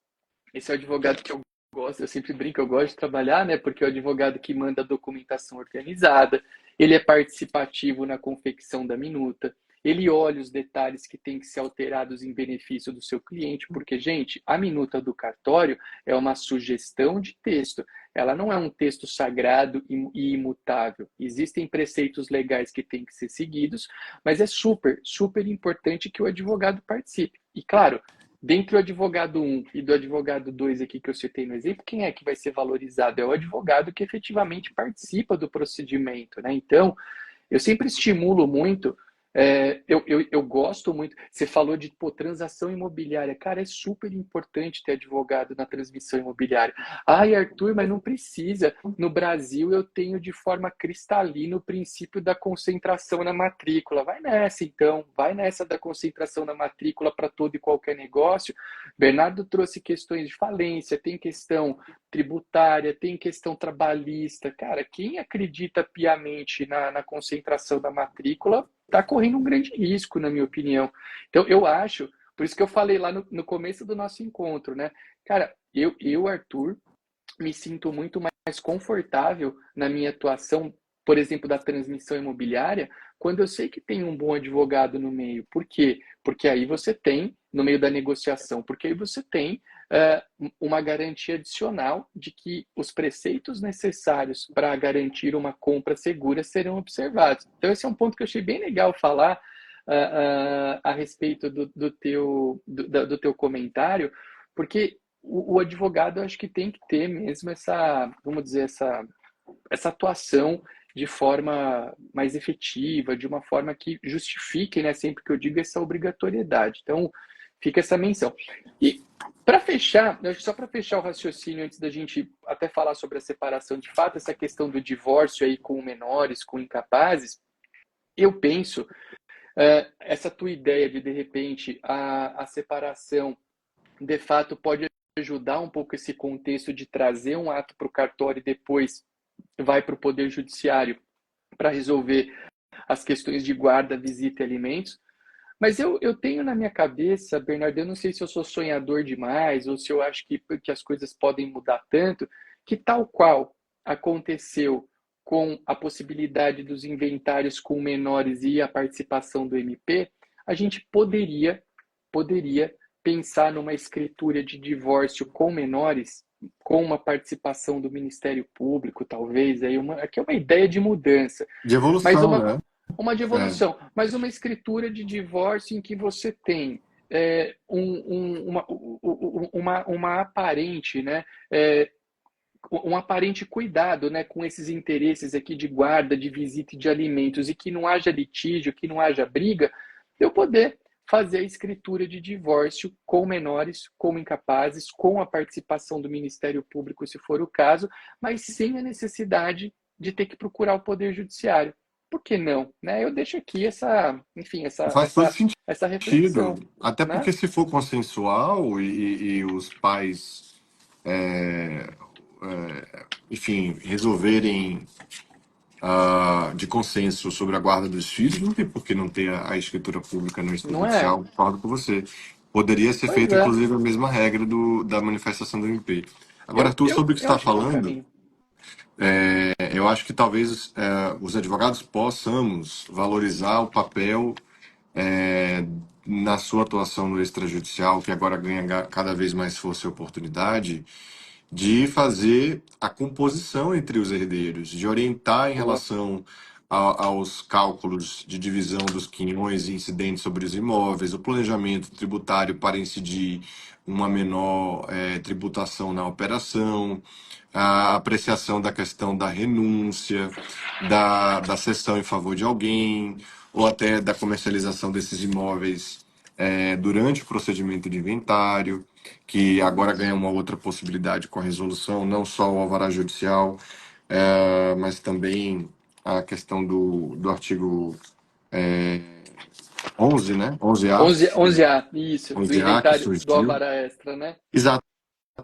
Esse é o advogado que eu gosto, eu sempre brinco, eu gosto de trabalhar, né? Porque é o advogado que manda a documentação organizada, ele é participativo na confecção da minuta, ele olha os detalhes que têm que ser alterados em benefício do seu cliente, porque, gente, a minuta do cartório é uma sugestão de texto, ela não é um texto sagrado e imutável. Existem preceitos legais que têm que ser seguidos, mas é super, super importante que o advogado participe. E, claro, dentre o advogado 1 e do advogado 2 aqui que eu citei no exemplo, quem é que vai ser valorizado? É o advogado que efetivamente participa do procedimento, né? Então, eu sempre estimulo muito, eu gosto muito. Você falou de transação imobiliária. Cara, é super importante ter advogado na transmissão imobiliária. Ai, Arthur, mas não precisa. No Brasil, eu tenho de forma cristalina o princípio da concentração na matrícula. Vai nessa, então. Vai nessa da concentração na matrícula para todo e qualquer negócio. Bernardo trouxe questões de falência, tem questão tributária, tem questão trabalhista. Cara, quem acredita piamente na concentração da matrícula está correndo um grande risco, na minha opinião. Então, eu acho, por isso que eu falei lá no começo do nosso encontro, né? Cara, Arthur, me sinto muito mais confortável na minha atuação, por exemplo, da transmissão imobiliária, quando eu sei que tem um bom advogado no meio. Por quê? Porque aí você tem, no meio da negociação, porque aí você tem uma garantia adicional de que os preceitos necessários para garantir uma compra segura serão observados. Então, esse é um ponto que eu achei bem legal falar a respeito do teu comentário, porque o advogado, eu acho que tem que ter mesmo essa, vamos dizer, essa atuação de forma mais efetiva, de uma forma que justifique, né, sempre que eu digo essa obrigatoriedade. Então, fica essa menção. E para fechar, só para fechar o raciocínio, antes da gente até falar sobre a separação de fato, essa questão do divórcio aí com menores, com incapazes, eu penso, essa tua ideia de repente, a separação, de fato, pode ajudar um pouco esse contexto de trazer um ato para o cartório e depois vai para o Poder Judiciário para resolver as questões de guarda, visita e alimentos. Mas eu tenho na minha cabeça, Bernardo, eu não sei se eu sou sonhador demais ou se eu acho que as coisas podem mudar tanto, que tal qual aconteceu com a possibilidade dos inventários com menores e a participação do MP, a gente poderia pensar numa escritura de divórcio com menores, com uma participação do Ministério Público, talvez, aí aqui é uma ideia de mudança, De mas evolução, né? uma de É. evolução, mas uma escritura de divórcio em que você tem uma aparente, né, um aparente cuidado, né, com esses interesses aqui de guarda, de visita e de alimentos, e que não haja litígio, que não haja briga, eu poder fazer a escritura de divórcio com menores, com incapazes, com a participação do Ministério Público, se for o caso, mas sem a necessidade de ter que procurar o Poder Judiciário. por que não? Né? Eu deixo aqui essa, enfim, Faz todo essa sentido. reflexão, Até né? porque se for consensual e os pais, é, enfim, resolverem de consenso sobre a guarda dos filhos, não tem por que não ter a escritura pública no Não é? extrajudicial, concordo com você. Poderia ser Pois feita, é. inclusive, a mesma regra da manifestação do MP. Agora, Arthur, sobre o que você Eu está acho que é um falando, caminho. eu acho que talvez os advogados possamos valorizar o papel é, na sua atuação no extrajudicial, que agora ganha cada vez mais força e oportunidade, de fazer a composição entre os herdeiros, de orientar em Boa. relação aos cálculos de divisão dos quinhões e incidentes sobre os imóveis, o planejamento tributário para incidir uma menor tributação na operação, a apreciação da questão da renúncia, da cessão em favor de alguém, ou até da comercialização desses imóveis durante o procedimento de inventário, que agora ganha uma outra possibilidade com a resolução, não só o alvará judicial, mas também a questão do artigo 11, né? 11A, 11A, isso, do 11A que inventário do surgiu. alvará extra, né? Exato.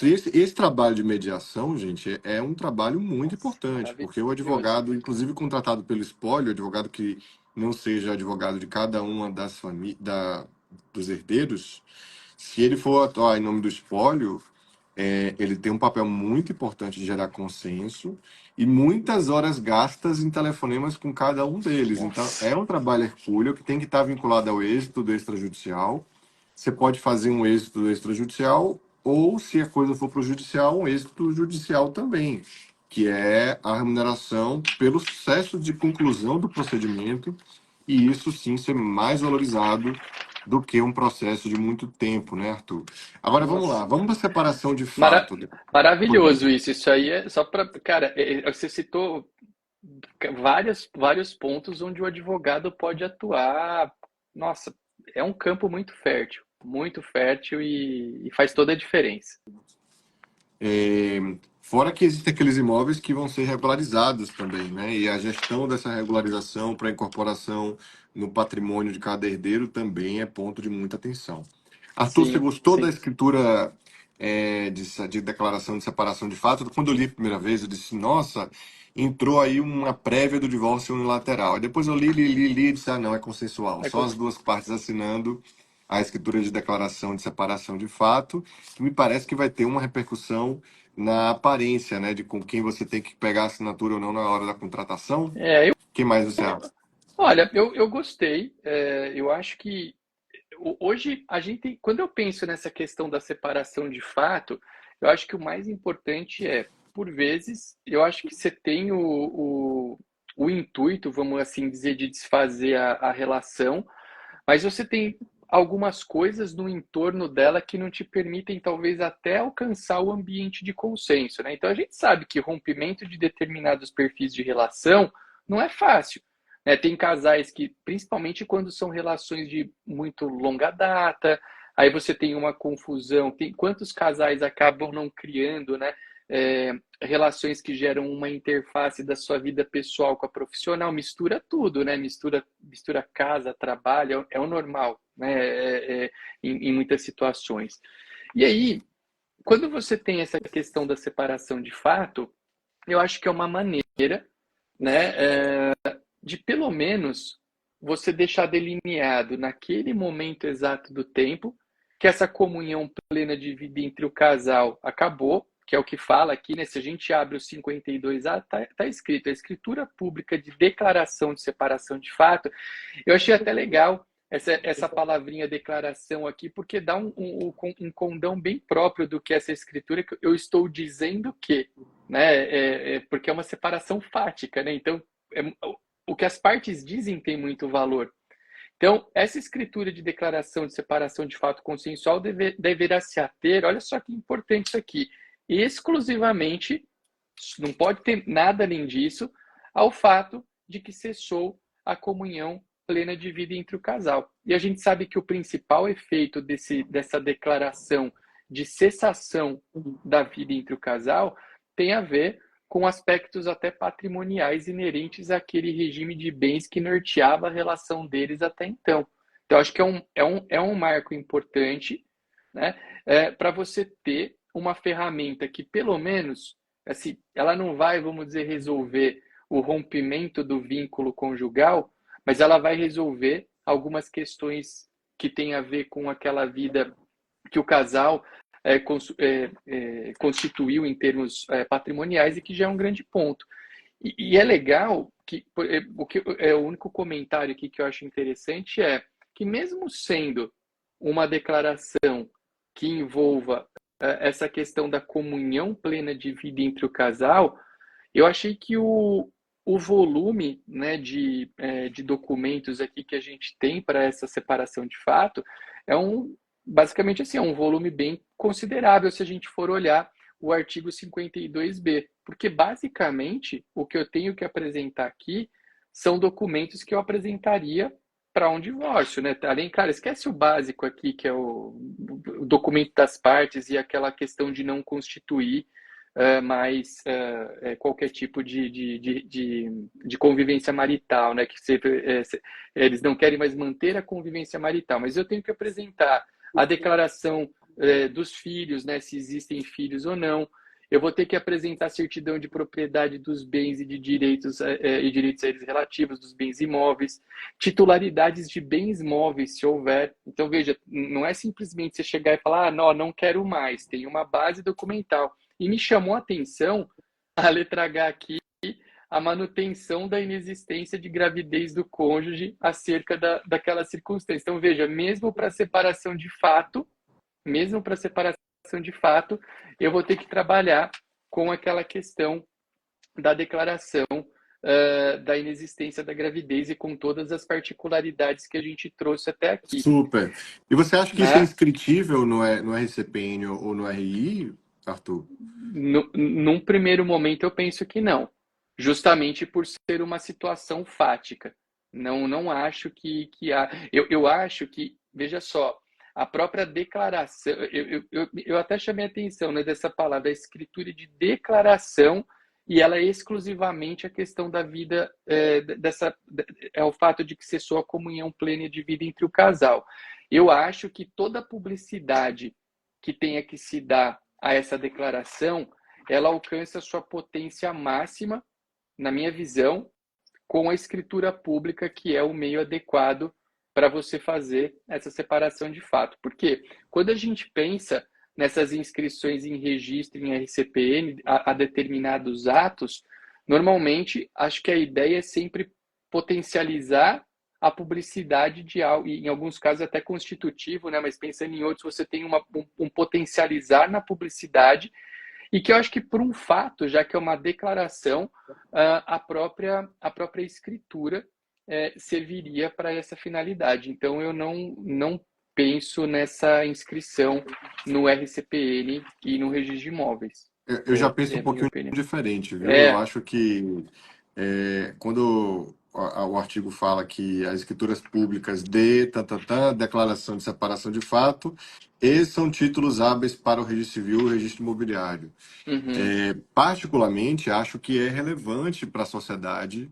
Esse trabalho de mediação, gente, é um trabalho muito Nossa, importante, porque o maravilhoso. advogado, inclusive contratado pelo espólio, o advogado que não seja advogado de cada uma das famílias, dos herdeiros, se ele for atuar em nome do espólio, ele tem um papel muito importante de gerar consenso e muitas horas gastas em telefonemas com cada um deles. Então, Nossa. é um trabalho hercúleo que tem que estar vinculado ao êxito do extrajudicial. Você pode fazer um êxito do extrajudicial ou, se a coisa for para o judicial, um êxito judicial também, que é a remuneração pelo sucesso de conclusão do procedimento e isso sim ser mais valorizado do que um processo de muito tempo, né, Arthur? Agora vamos lá, Nossa. vamos para a separação de Mara- fato. Maravilhoso isso. Isso aí é só para. Cara, você citou vários pontos onde o advogado pode atuar. Nossa, é um campo muito fértil e faz toda a diferença. É, fora que existem aqueles imóveis que vão ser regularizados também, né? E a gestão dessa regularização para incorporação no patrimônio de cada herdeiro também é ponto de muita atenção. Arthur, você Sim, gostou da sim. escritura de declaração de separação de fato? Quando eu li a primeira vez, eu disse, nossa, entrou aí uma prévia do divórcio unilateral. Aí depois eu li e disse, ah, não, é consensual. É Só as duas partes assinando a escritura de declaração de separação de fato, que me parece que vai ter uma repercussão na aparência, né, de com quem você tem que pegar a assinatura ou não na hora da contratação. O É, que mais você acha? olha, eu gostei. Eu acho que hoje a gente, quando eu penso nessa questão da separação de fato, eu acho que o mais importante é, por vezes, eu acho que você tem o intuito, vamos assim dizer, de desfazer a relação, mas você tem algumas coisas no entorno dela que não te permitem, talvez, até alcançar o ambiente de consenso, né? Então a gente sabe que rompimento de determinados perfis de relação não é fácil. Né? Tem casais que, principalmente quando são relações de muito longa data, aí você tem uma confusão. Tem quantos casais acabam não criando, né? Relações que geram uma interface da sua vida pessoal com a profissional, mistura tudo, né? Mistura casa, trabalho, é o normal, né? Em muitas situações. E aí, quando você tem essa questão da separação de fato, eu acho que é uma maneira, né, de pelo menos você deixar delineado naquele momento exato do tempo que essa comunhão plena de vida entre o casal acabou, que é o que fala aqui, né? Se a gente abre o 52A, tá escrito, a escritura pública de declaração de separação de fato. Eu achei até legal essa palavrinha declaração aqui, porque dá um condão bem próprio do que essa escritura, que eu estou dizendo que, né? Porque é uma separação fática, né? Então, é, o que as partes dizem tem muito valor. Então, essa escritura de declaração de separação de fato consensual deverá se ater, olha só que importante isso aqui, exclusivamente, não pode ter nada além disso, ao fato de que cessou a comunhão plena de vida entre o casal. E a gente sabe que o principal efeito dessa declaração de cessação da vida entre o casal tem a ver com aspectos até patrimoniais inerentes àquele regime de bens que norteava a relação deles até então. Então, acho que é um marco importante, né, para você ter uma ferramenta que, pelo menos, assim, ela não vai, vamos dizer, resolver o rompimento do vínculo conjugal, mas ela vai resolver algumas questões que têm a ver com aquela vida que o casal constituiu em termos patrimoniais e que já é um grande ponto. E é legal que o único comentário aqui que eu acho interessante é que mesmo sendo uma declaração que envolva essa questão da comunhão plena de vida entre o casal, eu achei que o volume, né, de documentos aqui que a gente tem para essa separação de fato é basicamente assim, é um volume bem considerável se a gente for olhar o artigo 52B, porque basicamente o que eu tenho que apresentar aqui são documentos que eu apresentaria para um divórcio, né? Além, cara, esquece o básico aqui, que é o documento das partes e aquela questão de não constituir mais qualquer tipo de convivência marital, né? Que eles não querem mais manter a convivência marital, mas eu tenho que apresentar a declaração dos filhos, né? Se existem filhos ou não. Eu vou ter que apresentar a certidão de propriedade dos bens e de direitos e direitos a eles relativos dos bens imóveis, titularidades de bens móveis, se houver. Então, veja, não é simplesmente você chegar e falar, não quero mais, tem uma base documental. E me chamou a atenção a letra H aqui, a manutenção da inexistência de gravidez do cônjuge acerca daquela circunstância. Então, veja, mesmo para separação de fato, eu vou ter que trabalhar com aquela questão da declaração da inexistência da gravidez e com todas as particularidades que a gente trouxe até aqui. Super. E você acha que isso é Né? inscritível no RCPN ou no RI, Arthur? Num primeiro momento, eu penso que não, justamente por ser uma situação fática. Não acho que há. Eu acho que, veja só, a própria declaração. Eu até chamei a atenção, né, dessa palavra, a escritura de declaração, e ela é exclusivamente a questão da vida, é o fato de que cessou a comunhão plena de vida entre o casal. Eu acho que toda publicidade que tenha que se dar a essa declaração, ela alcança sua potência máxima, na minha visão, com a escritura pública, que é o meio adequado para você fazer essa separação de fato. Porque quando a gente pensa nessas inscrições em registro em RCPN a determinados atos, normalmente acho que a ideia é sempre potencializar a publicidade de algo, e em alguns casos até constitutivo, né? Mas pensando em outros, você tem um potencializar na publicidade, e que eu acho que por um fato, já que é uma declaração, a própria escritura serviria para essa finalidade. Então eu não penso nessa inscrição no RCPN e no registro de imóveis. Eu já penso É um a minha pouquinho opinião. diferente, viu? Eu É, acho que quando o artigo fala que as escrituras públicas de declaração de separação de fato, esses são títulos hábeis para o registro civil e o registro imobiliário. uhum, Particularmente, acho que é relevante para a sociedade,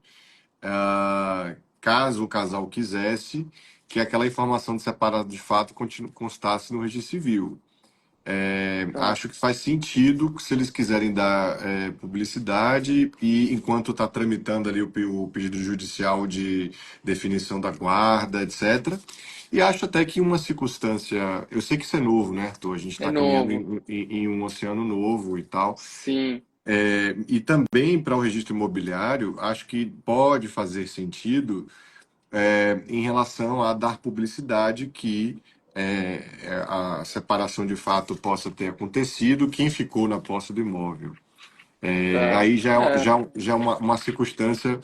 caso o casal quisesse, que aquela informação de separado de fato constasse no registro civil. tá. Acho que faz sentido se eles quiserem dar publicidade e enquanto está tramitando ali o pedido judicial de definição da guarda, etc. E acho até que uma circunstância, eu sei que isso é novo, né, Arthur? A gente É está caminhando novo. em um oceano novo e tal. Sim, E também para o registro imobiliário, acho que pode fazer sentido em relação a dar publicidade que a separação de fato possa ter acontecido, quem ficou na posse do imóvel. tá. Aí já é uma circunstância,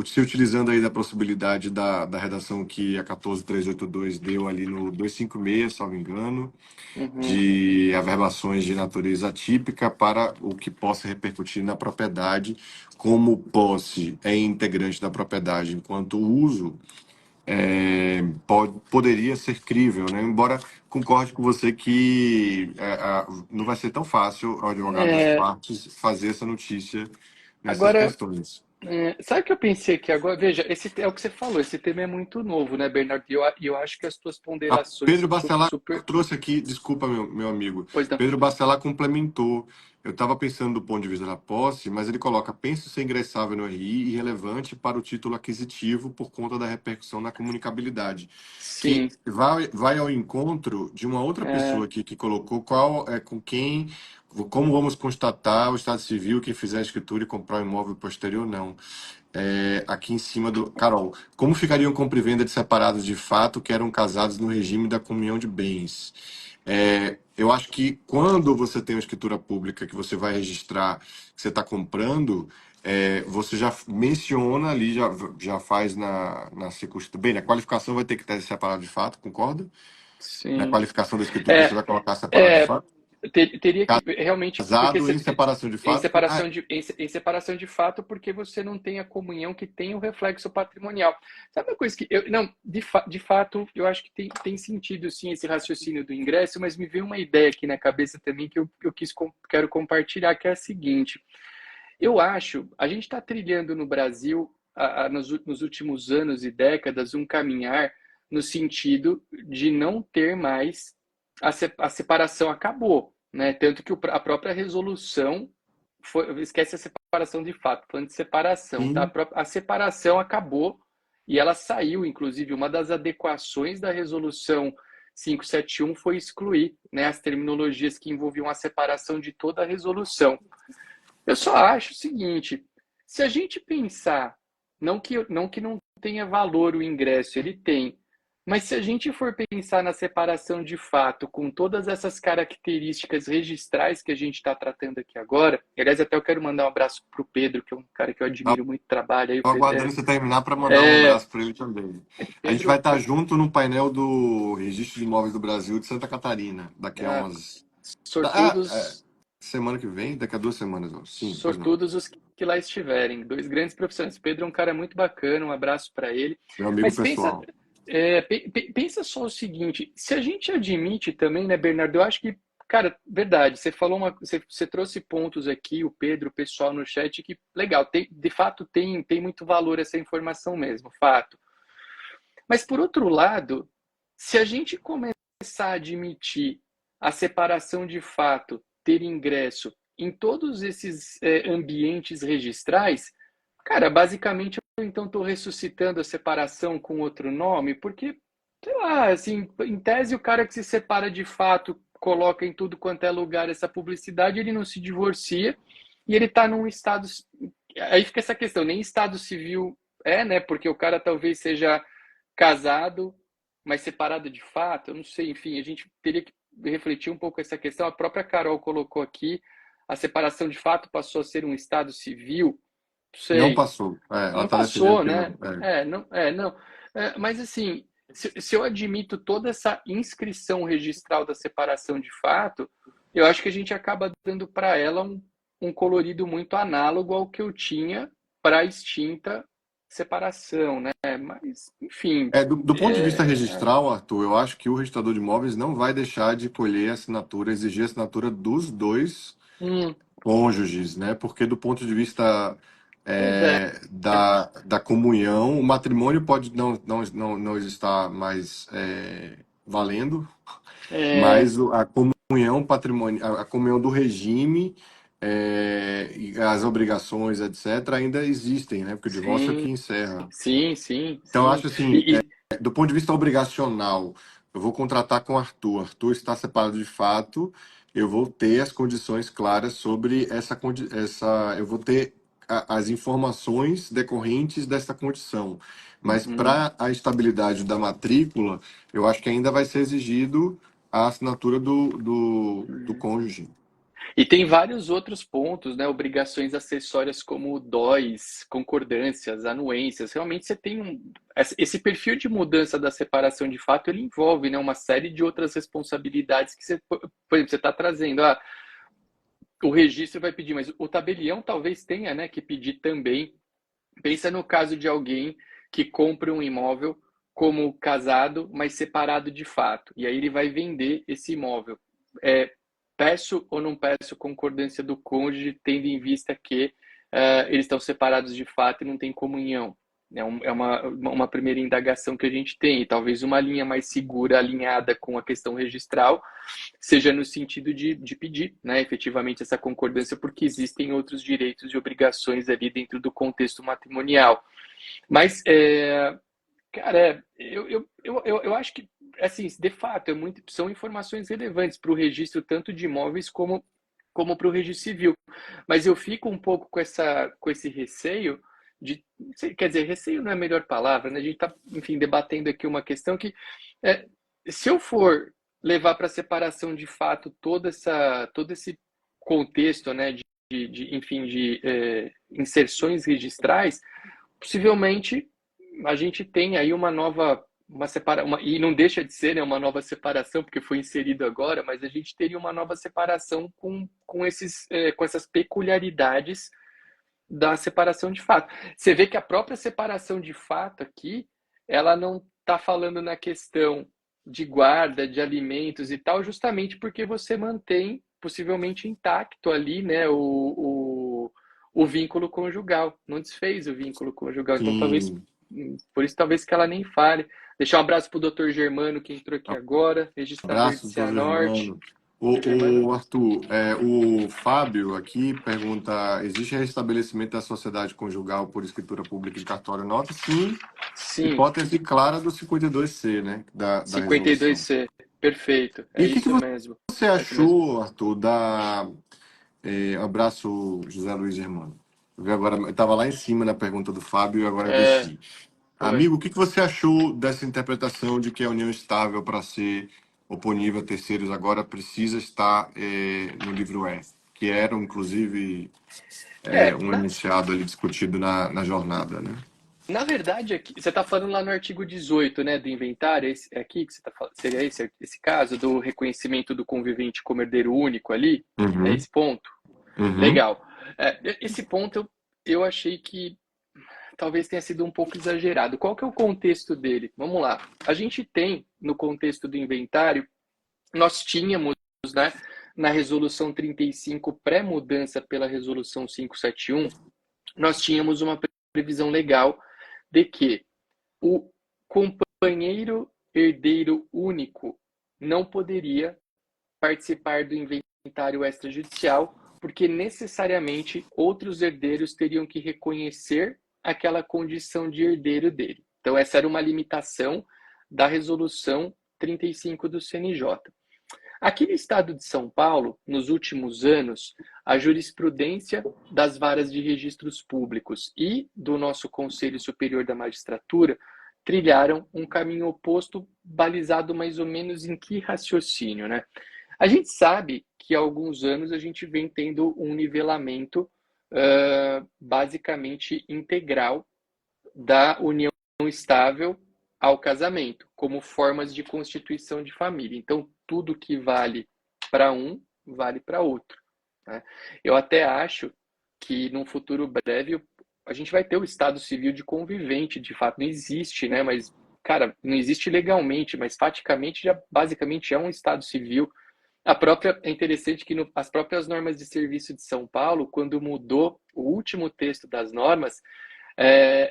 se utilizando aí da possibilidade da redação que a 14382 deu ali no 256, salvo engano, Uhum, de averbações de natureza atípica para o que possa repercutir na propriedade, como posse é integrante da propriedade enquanto uso, poderia ser crível, né? Embora concorde com você que não vai ser tão fácil ao advogado das é, partes fazer essa notícia nessas Agora, questões. sabe o que eu pensei aqui agora? Veja, esse é o que você falou, esse tema é muito novo, né, Bernardo? E eu acho que as tuas Ah, ponderações Pedro são Bacelar super. trouxe aqui, desculpa, meu amigo. Pois não. Pedro Bacelar complementou. Eu estava pensando do ponto de vista da posse, mas ele coloca: penso ser ingressável no RI e relevante para o título aquisitivo por conta da repercussão na comunicabilidade. Que Sim, vai ao encontro de uma outra é, pessoa aqui que colocou qual é com quem, como vamos constatar o Estado Civil, quem fizer a escritura e comprar o imóvel posterior, não. Aqui em cima do. Carol, como ficariam compra e venda de separados de fato que eram casados no regime da comunhão de bens? Eu acho que quando você tem uma escritura pública que você vai registrar que você está comprando, você já menciona ali, já faz na circunstância. Bem, na qualificação vai ter que ter separado de fato, concorda? Na sim. qualificação da escritura você É, vai colocar separado de é, fato? teria que realmente, porque Casado em separação de em fato. separação em separação de fato, porque você não tem a comunhão que tem o reflexo patrimonial. Sabe uma coisa que eu, não, de fato, eu acho que tem sentido sim esse raciocínio do ingresso, mas me veio uma ideia aqui na cabeça também que eu quero compartilhar, que é a seguinte. Eu acho, a gente está trilhando no Brasil, nos últimos anos e décadas, um caminhar no sentido de não ter mais a separação acabou, né? Tanto que a própria resolução esquece a separação de fato, falando de separação, tá? Sim, A separação acabou e ela saiu, inclusive, uma das adequações da resolução 571 foi excluir, né, as terminologias que envolviam a separação de toda a resolução. Eu só acho o seguinte: se a gente pensar, não que não tenha valor o ingresso, ele tem, mas se a gente for pensar na separação de fato, com todas essas características registrais que a gente está tratando aqui agora, aliás, até eu quero mandar um abraço para o Pedro, que é um cara que eu admiro muito o trabalho, aí o tô Pedro aguardando você terminar para mandar um abraço para ele também. A gente vai Pedro, estar junto no painel do Registro de Imóveis do Brasil de Santa Catarina, daqui a ah, umas. sortudos, Semana que vem, daqui a 2 semanas. Ó. Sim, pois não. sortudos os que lá estiverem. Dois grandes profissionais. Pedro é um cara muito bacana, um abraço para ele. Meu amigo Mas pensa, pessoal. pensa só o seguinte: se a gente admite também, né, Bernardo? Eu acho que, cara, verdade. Você falou você trouxe pontos aqui, o Pedro, o pessoal no chat, que legal. De fato, tem muito valor essa informação mesmo, fato. Mas por outro lado, se a gente começar a admitir a separação de fato, ter ingresso em todos esses ambientes registrais, cara, basicamente eu então estou ressuscitando a separação com outro nome, porque, sei lá, assim, em tese o cara que se separa de fato, coloca em tudo quanto é lugar essa publicidade, ele não se divorcia e ele está num estado. Aí fica essa questão, nem estado civil né? Porque o cara talvez seja casado, mas separado de fato, eu não sei, enfim, a gente teria que refletir um pouco essa questão. A própria Carol colocou aqui, a separação de fato passou a ser um estado civil, não Não sei, passou. Ela não está defendendo passou, que né? não. É. Não. Mas assim, se eu admito toda essa inscrição registral da separação de fato, eu acho que a gente acaba dando para ela um colorido muito análogo ao que eu tinha para a extinta separação, né? Mas, enfim. Do ponto de vista registral, Arthur, eu acho que o registrador de imóveis não vai deixar de colher a assinatura, exigir a assinatura dos dois Hum, cônjuges, né? Porque do ponto de vista pois é. da comunhão, o matrimônio pode não estar mais valendo, É, mas a comunhão patrimonial, a comunhão do regime e as obrigações, etc., ainda existem, né? Porque o divórcio é o sim, que encerra. sim, sim, Então, eu sim. acho assim, E, do ponto de vista obrigacional, eu vou contratar com o Arthur. Arthur está separado de fato. Eu vou ter as condições claras sobre eu vou ter as informações decorrentes dessa condição. Mas uhum. para a estabilidade da matrícula, eu acho que ainda vai ser exigido a assinatura do cônjuge. E tem vários outros pontos, né? Obrigações acessórias como DOIs, concordâncias, anuências. Realmente você tem esse perfil de mudança da separação de fato, ele envolve, né, uma série de outras responsabilidades que você, por exemplo, você está trazendo. O registro vai pedir, mas o tabelião talvez tenha, né, que pedir também. Pensa no caso de alguém que compra um imóvel como casado, mas separado de fato. E aí ele vai vender esse imóvel. É, peço ou não peço concordância do cônjuge, tendo em vista que eles estão separados de fato e não têm comunhão. É uma primeira indagação que a gente tem, e talvez uma linha mais segura, alinhada com a questão registral, seja no sentido de pedir, né, efetivamente essa concordância, porque existem outros direitos e obrigações ali dentro do contexto matrimonial. Mas, cara, eu acho que, assim, de fato, são informações relevantes para o registro tanto de imóveis como para o registro civil. Mas eu fico um pouco com esse receio de, quer dizer, receio não é a melhor palavra, né? A gente está, enfim, debatendo aqui uma questão que, é, se eu for levar para separação de fato todo esse contexto, né, enfim, inserções registrais, possivelmente a gente tem aí e não deixa de ser, né, uma nova separação, porque foi inserido agora, mas a gente teria uma nova separação com essas peculiaridades da separação de fato. Você vê que a própria separação de fato aqui, ela não está falando na questão de guarda, de alimentos e tal, justamente porque você mantém possivelmente intacto ali, né, o vínculo conjugal, não desfez o vínculo conjugal. Então, talvez, Sim. por isso, talvez que ela nem fale. Deixar um abraço para o doutor Germano, que entrou aqui agora, registrador de Abraço, doutor Cianorte. Germano. Doutor Germano, O Arthur, o Fábio aqui pergunta: existe restabelecimento da sociedade conjugal por escritura pública de cartório nota? Sim, sim, hipótese clara do 52C, né, da resolução. 52C, perfeito, E é o que que isso mesmo, você é isso mesmo. achou, Arthur, abraço, José Luiz Germano. Eu vi agora, eu estava lá em cima na pergunta do Fábio e agora eu É, desci. foi. Amigo, o que que você achou dessa interpretação de que a união estável para ser oponível a terceiros agora precisa estar no livro E, que era, inclusive, É, um enunciado ali discutido na jornada, né? na verdade, aqui, você está falando lá no artigo 18, né, do inventário, é aqui que você está falando, seria esse caso do reconhecimento do convivente como herdeiro único ali? É Uhum, esse ponto? uhum. Legal. Esse ponto eu achei que talvez tenha sido um pouco exagerado. Qual que é o contexto dele? Vamos lá. A gente tem, no contexto do inventário, nós tínhamos, né, na resolução 35, pré-mudança pela resolução 571, nós tínhamos uma previsão legal de que o companheiro herdeiro único não poderia participar do inventário extrajudicial, porque necessariamente outros herdeiros teriam que reconhecer aquela condição de herdeiro dele. Então, essa era uma limitação da resolução 35 do CNJ. Aqui no estado de São Paulo, nos últimos anos, a jurisprudência das varas de registros públicos e do nosso Conselho Superior da Magistratura trilharam um caminho oposto, balizado mais ou menos em que raciocínio, né? A gente sabe que há alguns anos a gente vem tendo um nivelamento basicamente integral da união estável ao casamento, como formas de constituição de família. Então, tudo que vale para um, vale para outro, né? Eu até acho que num futuro breve a gente vai ter o estado civil de convivente, de fato, não existe, né? Mas, cara, não existe legalmente, mas faticamente já basicamente é um estado civil. É interessante que as próprias normas de serviço de São Paulo, quando mudou o último texto das normas,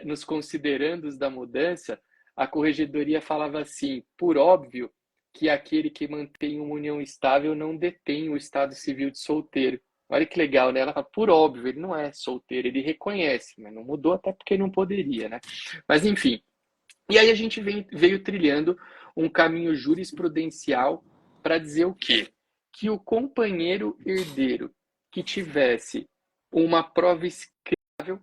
nos considerandos da mudança, a corregedoria falava assim: por óbvio que aquele que mantém uma união estável não detém o estado civil de solteiro. Olha que legal, né? Ela fala, por óbvio, ele não é solteiro, ele reconhece, mas não mudou até porque não poderia, né? Mas enfim. E aí a gente veio trilhando um caminho jurisprudencial para dizer o quê? Que o companheiro herdeiro que tivesse uma prova escrita,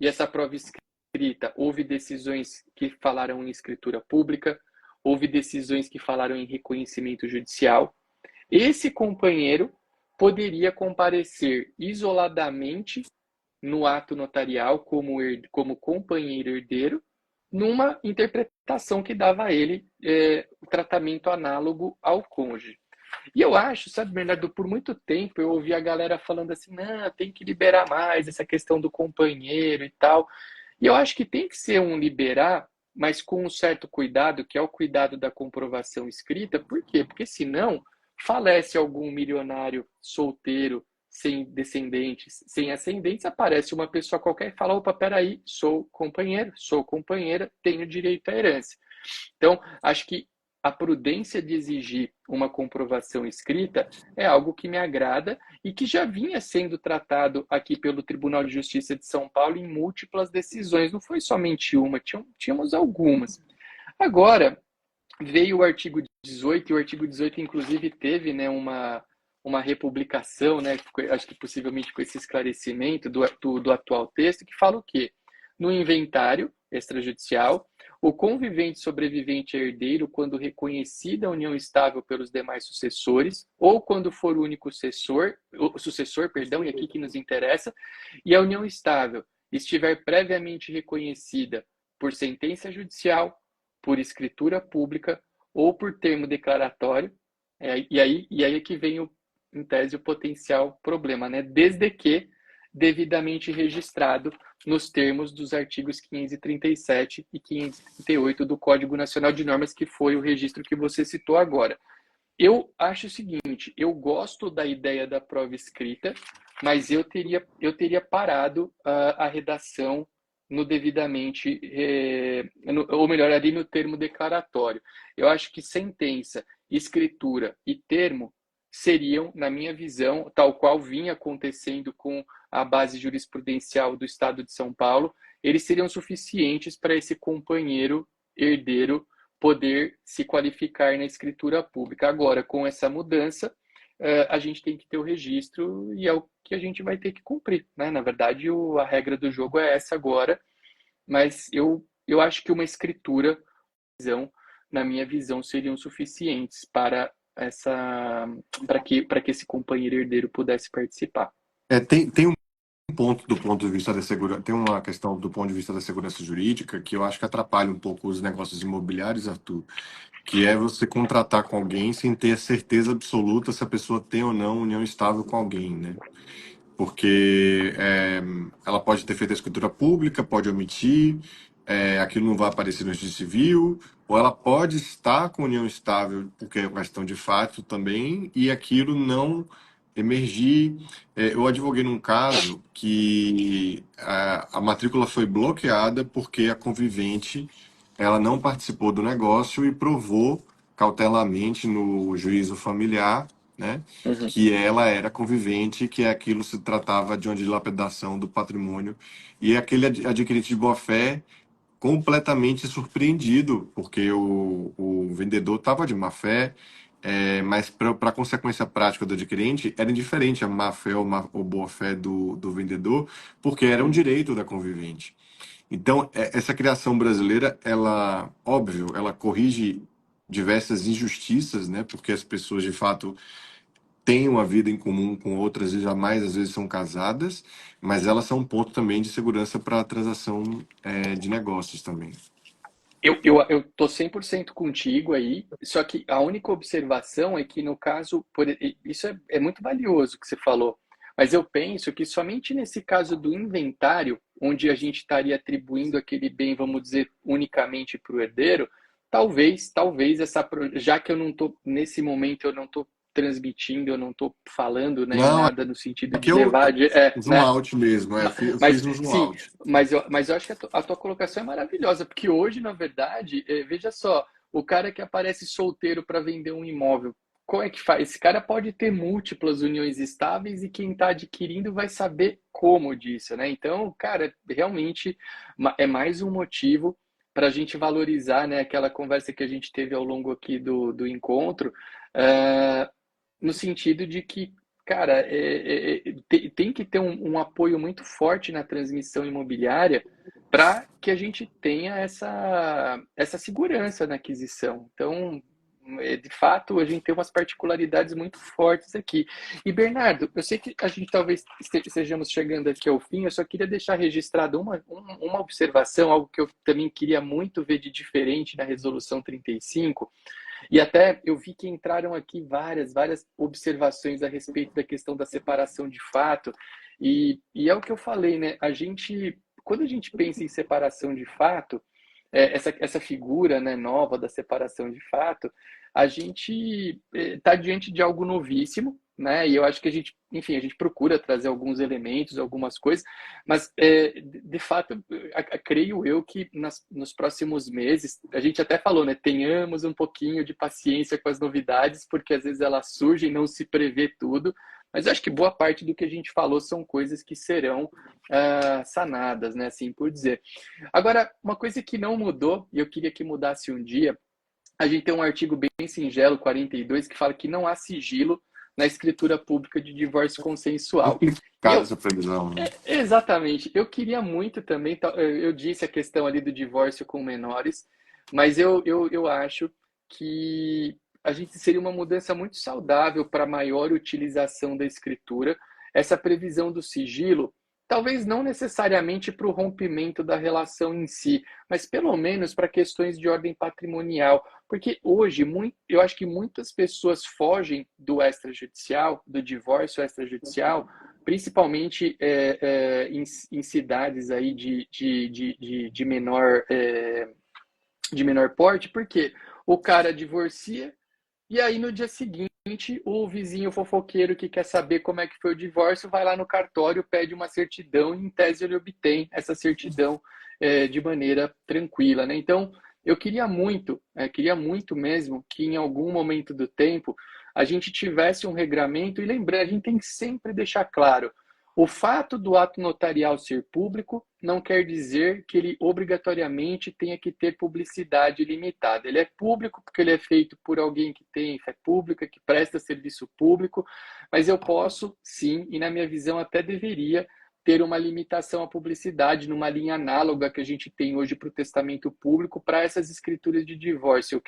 e essa prova escrita, houve decisões que falaram em escritura pública, houve decisões que falaram em reconhecimento judicial. Esse companheiro poderia comparecer isoladamente no ato notarial como companheiro herdeiro, numa interpretação que dava a ele o tratamento análogo ao cônjuge. E eu acho, sabe, Bernardo, por muito tempo eu ouvi a galera falando assim, não, tem que liberar mais essa questão do companheiro e tal. E eu acho que tem que ser um liberar, mas com um certo cuidado, que é o cuidado da comprovação escrita. Por quê? Porque senão falece algum milionário solteiro sem descendentes, sem ascendentes, aparece uma pessoa qualquer e fala, opa, peraí, sou companheiro, sou companheira, tenho direito à herança. Então, acho que a prudência de exigir uma comprovação escrita é algo que me agrada e que já vinha sendo tratado aqui pelo Tribunal de Justiça de São Paulo em múltiplas decisões. Não foi somente uma, tínhamos algumas. Agora, veio o artigo 18, e o artigo 18, inclusive, teve, né, uma republicação, né, acho que possivelmente com esse esclarecimento do atual texto, que fala o quê? No inventário extrajudicial, o convivente sobrevivente é herdeiro quando reconhecida a união estável pelos demais sucessores, ou quando for o único sucessor, perdão, e aqui que nos interessa, e a união estável estiver previamente reconhecida por sentença judicial, por escritura pública ou por termo declaratório, e aí é que vem, em tese, o potencial problema, né? Desde que devidamente registrado nos termos dos artigos 537 e 538 do Código Nacional de Normas, que foi o registro que você citou agora. Eu acho o seguinte, eu gosto da ideia da prova escrita, mas eu teria parado a redação no devidamente, ou melhor, ali no termo declaratório. Eu acho que sentença, escritura e termo seriam, na minha visão, tal qual vinha acontecendo com a base jurisprudencial do Estado de São Paulo, eles seriam suficientes para esse companheiro herdeiro poder se qualificar na escritura pública. Agora, com essa mudança, a gente tem que ter o registro e é o que a gente vai ter que cumprir, né? Na verdade, a regra do jogo é essa agora, mas eu acho que uma escritura, na minha visão, seriam suficientes para que esse companheiro herdeiro pudesse participar. Tem um ponto do ponto de vista da segurança, tem uma questão do ponto de vista da segurança jurídica que eu acho que atrapalha um pouco os negócios imobiliários, Arthur, que é você contratar com alguém sem ter a certeza absoluta se a pessoa tem ou não união estável com alguém, né? Porque ela pode ter feito a escritura pública, pode omitir, aquilo não vai aparecer no registro civil, ou ela pode estar com união estável, porque é uma questão de fato também, e aquilo não emergir. Eu advoguei num caso que a matrícula foi bloqueada porque a convivente ela não participou do negócio e provou cautelamente no juízo familiar, né, Uhum. que ela era convivente, que aquilo se tratava de uma dilapidação do patrimônio. E aquele adquirente de boa-fé completamente surpreendido, porque o vendedor estava de má-fé, mas para a consequência prática do adquirente era indiferente a má-fé ou boa-fé do vendedor, porque era um direito da convivente. Então, essa criação brasileira, ela, óbvio, ela corrige diversas injustiças, né? Porque as pessoas, de fato, têm uma vida em comum com outras e jamais, às vezes, são casadas, mas elas são um ponto também de segurança para a transação, de negócios também. Eu tô 100% contigo aí, só que a única observação é que no caso, isso é muito valioso que você falou, mas eu penso que somente nesse caso do inventário, onde a gente estaria atribuindo aquele bem, vamos dizer, unicamente para o herdeiro, talvez já que eu não tô, nesse momento eu não tô transmitindo, eu não tô falando, né, em Não, nada no sentido aqui de eu levar, zoom né? out mesmo, eu fiz Mas um zoom sim, out. mas eu acho que a tua colocação é maravilhosa, porque hoje, na verdade, veja só, o cara que aparece solteiro para vender um imóvel, como é que faz? Esse cara pode ter múltiplas uniões estáveis e quem está adquirindo vai saber como disso, né? Então, cara, realmente é mais um motivo para a gente valorizar, né, aquela conversa que a gente teve ao longo aqui do encontro, eh, no sentido de que, cara, tem que ter um apoio muito forte na transmissão imobiliária para que a gente tenha essa segurança na aquisição. Então, de fato, a gente tem umas particularidades muito fortes aqui. E, Bernardo, eu sei que a gente talvez estejamos chegando aqui ao fim, eu só queria deixar registrado uma observação, algo que eu também queria muito ver de diferente na Resolução 35. E até eu vi que entraram aqui várias observações a respeito da questão da separação de fato. E é o que eu falei, né? Quando a gente pensa em separação de fato, essa figura, né, nova da separação de fato, a gente está diante de algo novíssimo, né? E eu acho que a gente, enfim, a gente procura trazer alguns elementos, algumas coisas, mas de fato, creio eu que nos próximos meses, a gente até falou, né? Tenhamos um pouquinho de paciência com as novidades, porque às vezes elas surgem, não se prevê tudo. Mas eu acho que boa parte do que a gente falou são coisas que serão sanadas, né? Assim por dizer. Agora, uma coisa que não mudou, e eu queria que mudasse um dia, a gente tem um artigo bem singelo, 42, que fala que não há sigilo na escritura pública de divórcio consensual. E Complicada eu, essa previsão, né? exatamente, eu queria muito também, eu disse a questão ali do divórcio com menores, mas eu acho que a gente seria uma mudança muito saudável para maior utilização da escritura, essa previsão do sigilo, talvez não necessariamente para o rompimento da relação em si, mas pelo menos para questões de ordem patrimonial, porque hoje eu acho que muitas pessoas fogem do extrajudicial, do divórcio extrajudicial, principalmente em cidades aí de menor porte, porque o cara divorcia e aí no dia seguinte o vizinho fofoqueiro que quer saber como é que foi o divórcio vai lá no cartório, pede uma certidão e em tese ele obtém essa certidão de maneira tranquila, né? Então eu queria muito mesmo que em algum momento do tempo a gente tivesse um regramento e lembrando, a gente tem que sempre deixar claro, o fato do ato notarial ser público não quer dizer que ele obrigatoriamente tenha que ter publicidade limitada. Ele é público porque ele é feito por alguém que tem fé pública, que presta serviço público, mas eu posso, sim, e na minha visão até deveria, ter uma limitação à publicidade numa linha análoga que a gente tem hoje para o testamento público para essas escrituras de divórcio.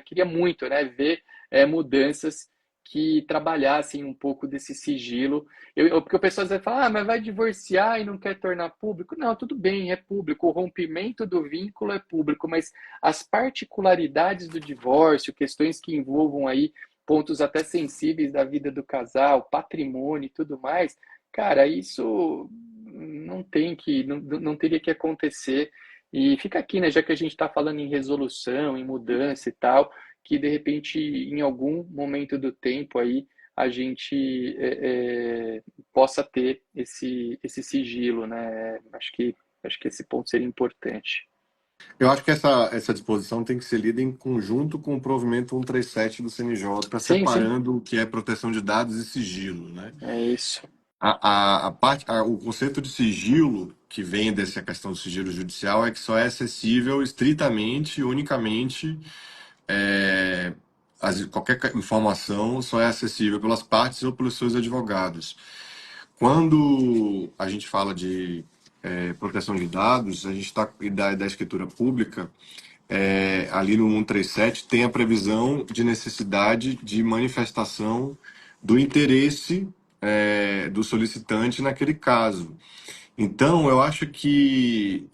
Queria muito, né, ver mudanças que trabalhassem um pouco desse sigilo. Porque o pessoal vai falar, mas vai divorciar e não quer tornar público? Não, tudo bem, é público. O rompimento do vínculo é público, mas as particularidades do divórcio, questões que envolvam aí pontos até sensíveis da vida do casal, patrimônio e tudo mais, cara, isso não teria que acontecer. E fica aqui, né, já que a gente está falando em resolução, em mudança e tal, que de repente, em algum momento do tempo aí, a gente possa ter esse sigilo, né? Acho que esse ponto seria importante. Eu acho que essa disposição tem que ser lida em conjunto com o provimento 137 do CNJ, Sim, sim, separando o que é proteção de dados e sigilo, né? é isso. O conceito de sigilo que vem dessa questão do sigilo judicial é que só é acessível estritamente e unicamente qualquer informação só é acessível pelas partes ou pelos seus advogados. Quando a gente fala de proteção de dados, a gente está da escritura pública, ali no 137 tem a previsão de necessidade de manifestação do interesse do solicitante naquele caso. Então, eu acho que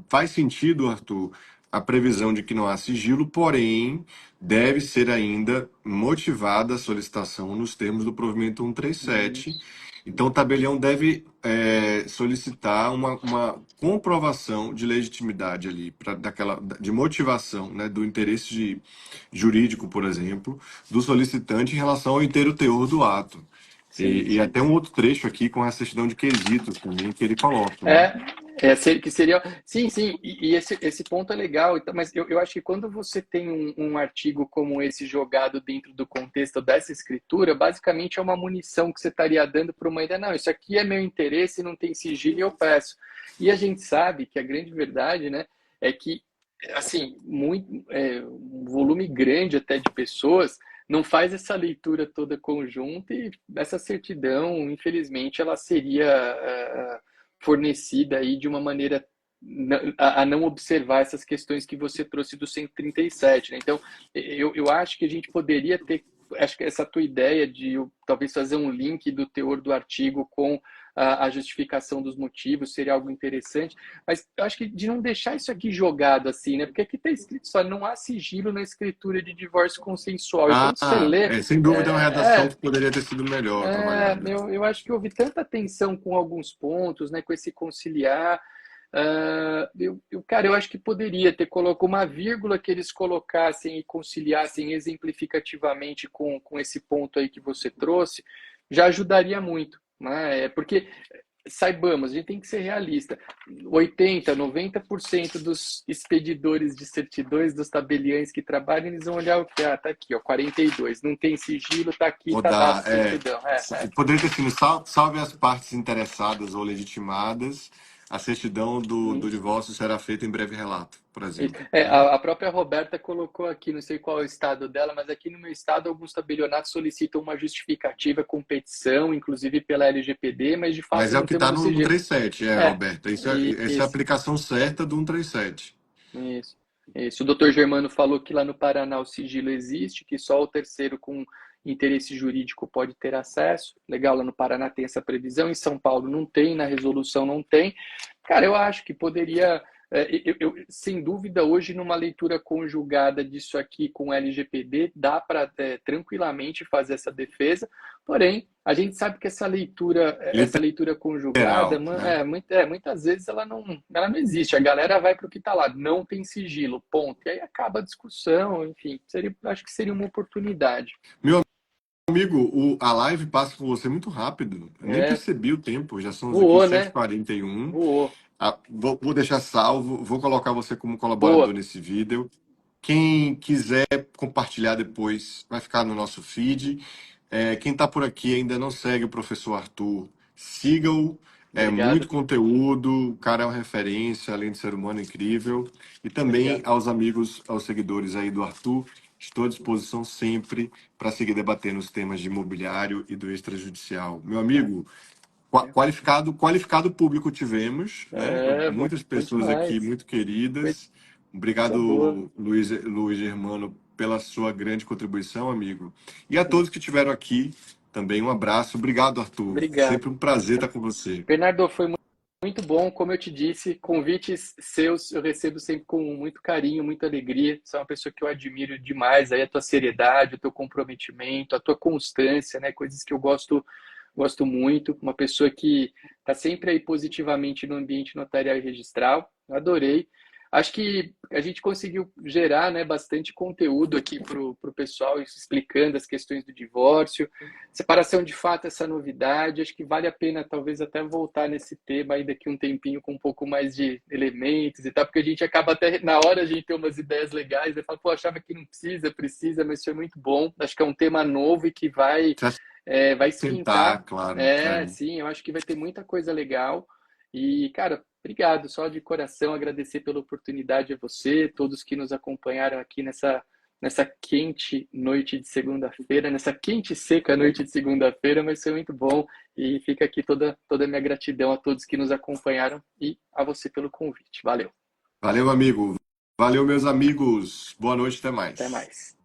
faz sentido, Arthur, a previsão de que não há sigilo, porém, deve ser ainda motivada a solicitação nos termos do provimento 137. Isso. Então, o tabelião deve solicitar uma comprovação de legitimidade ali, de motivação, né, do interesse jurídico, por exemplo, do solicitante em relação ao inteiro teor do ato. Sim. E até um outro trecho aqui com a certidão de quesitos também que ele coloca, né? É, que seria. Sim, sim, e esse ponto é legal, então, mas eu acho que quando você tem um artigo como esse jogado dentro do contexto dessa escritura, basicamente é uma munição que você estaria dando para uma ideia, não, isso aqui é meu interesse, não tem sigilo e eu peço. E a gente sabe que a grande verdade, né, é que, assim, um volume grande até de pessoas não faz essa leitura toda conjunta e essa certidão, infelizmente, ela seria fornecida aí de uma maneira a não observar essas questões que você trouxe do 137, né? Então, eu acho que a gente poderia ter, acho que essa tua ideia de talvez fazer um link do teor do artigo com a justificação dos motivos seria algo interessante, mas eu acho que de não deixar isso aqui jogado assim, né? Porque aqui está escrito só, não há sigilo na escritura de divórcio consensual. E quando você lê, Sem dúvida é uma redação que poderia ter sido melhor trabalhada. eu acho que houve tanta tensão com alguns pontos, né? Com esse conciliar, Cara, eu acho que poderia ter colocado uma vírgula que eles colocassem e conciliassem exemplificativamente com esse ponto aí que você trouxe, já ajudaria muito, né? Porque saibamos, a gente tem que ser realista. 80, 90% dos expedidores de certidões, dos tabeliães que trabalham, eles vão olhar o que? Ah, tá aqui, ó, 42. Não tem sigilo, tá aqui, tá dado a Rodar, certidão. poderia ter sido salve as partes interessadas ou legitimadas, a certidão do Isso. divórcio será feita em breve relato, por Isso. exemplo, né? A própria Roberta colocou aqui, não sei qual é o estado dela, mas aqui no meu estado alguns tabelionatos solicitam uma justificativa com petição, inclusive pela LGPD, mas de fato Mas é o não que temos está o no sigilo. 137, É, Roberta. Essa é a isso. aplicação certa do 137. Isso, isso. O doutor Germano falou que lá no Paraná o sigilo existe, que só o terceiro com interesse jurídico pode ter acesso. Legal, lá no Paraná tem essa previsão, em São Paulo não tem, na resolução não tem. Cara, eu acho que poderia, sem dúvida, hoje, numa leitura conjugada disso aqui com o LGPD, dá para tranquilamente fazer essa defesa, porém, a gente sabe que essa leitura conjugada, Literal, né? muitas vezes ela não existe. A galera vai para o que está lá, não tem sigilo, ponto. E aí acaba a discussão, enfim, acho que seria uma oportunidade. Meu amigo, a live passa com você muito rápido. Eu nem É, percebi o tempo, já são aqui voou, sete h né? 41 Voou. Vou deixar salvo, vou colocar você como colaborador Boa. nesse vídeo. Quem quiser compartilhar depois, vai ficar no nosso feed. Quem está por aqui e ainda não segue o professor Arthur, siga-o. É muito Obrigado. conteúdo, o cara é uma referência, além de ser humano incrível. E também Obrigado. aos amigos, aos seguidores aí do Arthur, estou à disposição sempre para seguir debatendo os temas de imobiliário e do extrajudicial. Meu amigo, qualificado público tivemos, né? Bom, Muitas bom pessoas aqui demais. muito queridas. Coisa boa. Obrigado, Luiz Germano, pela sua grande contribuição, amigo. E a Sim. todos que estiveram aqui, também um abraço. Obrigado, Arthur. Obrigado. Sempre um prazer estar com você. Bernardo, foi muito bom, como eu te disse, convites seus eu recebo sempre com muito carinho, muita alegria. Você é uma pessoa que eu admiro demais, aí a tua seriedade, o teu comprometimento, a tua constância, né? Coisas que eu gosto muito. Uma pessoa que está sempre aí positivamente no ambiente notarial e registral. Eu adorei. Acho que a gente conseguiu gerar, né, bastante conteúdo aqui para o pessoal, explicando as questões do divórcio. Separação de fato, essa novidade, acho que vale a pena talvez até voltar nesse tema aí daqui um tempinho com um pouco mais de elementos e tal, porque a gente acaba até, na hora a gente ter umas ideias legais, e fala, pô, achava que não precisa, mas isso é muito bom. Acho que é um tema novo e que vai Sentar, esquentar. claro. Sim, eu acho que vai ter muita coisa legal. E, cara, obrigado, só de coração agradecer pela oportunidade a você, todos que nos acompanharam aqui nessa quente noite de segunda-feira, nessa quente e seca noite de segunda-feira, mas foi muito bom e fica aqui toda a minha gratidão a todos que nos acompanharam e a você pelo convite. Valeu, Valeu, amigo. Valeu, meus amigos. Boa noite, até até mais. mais.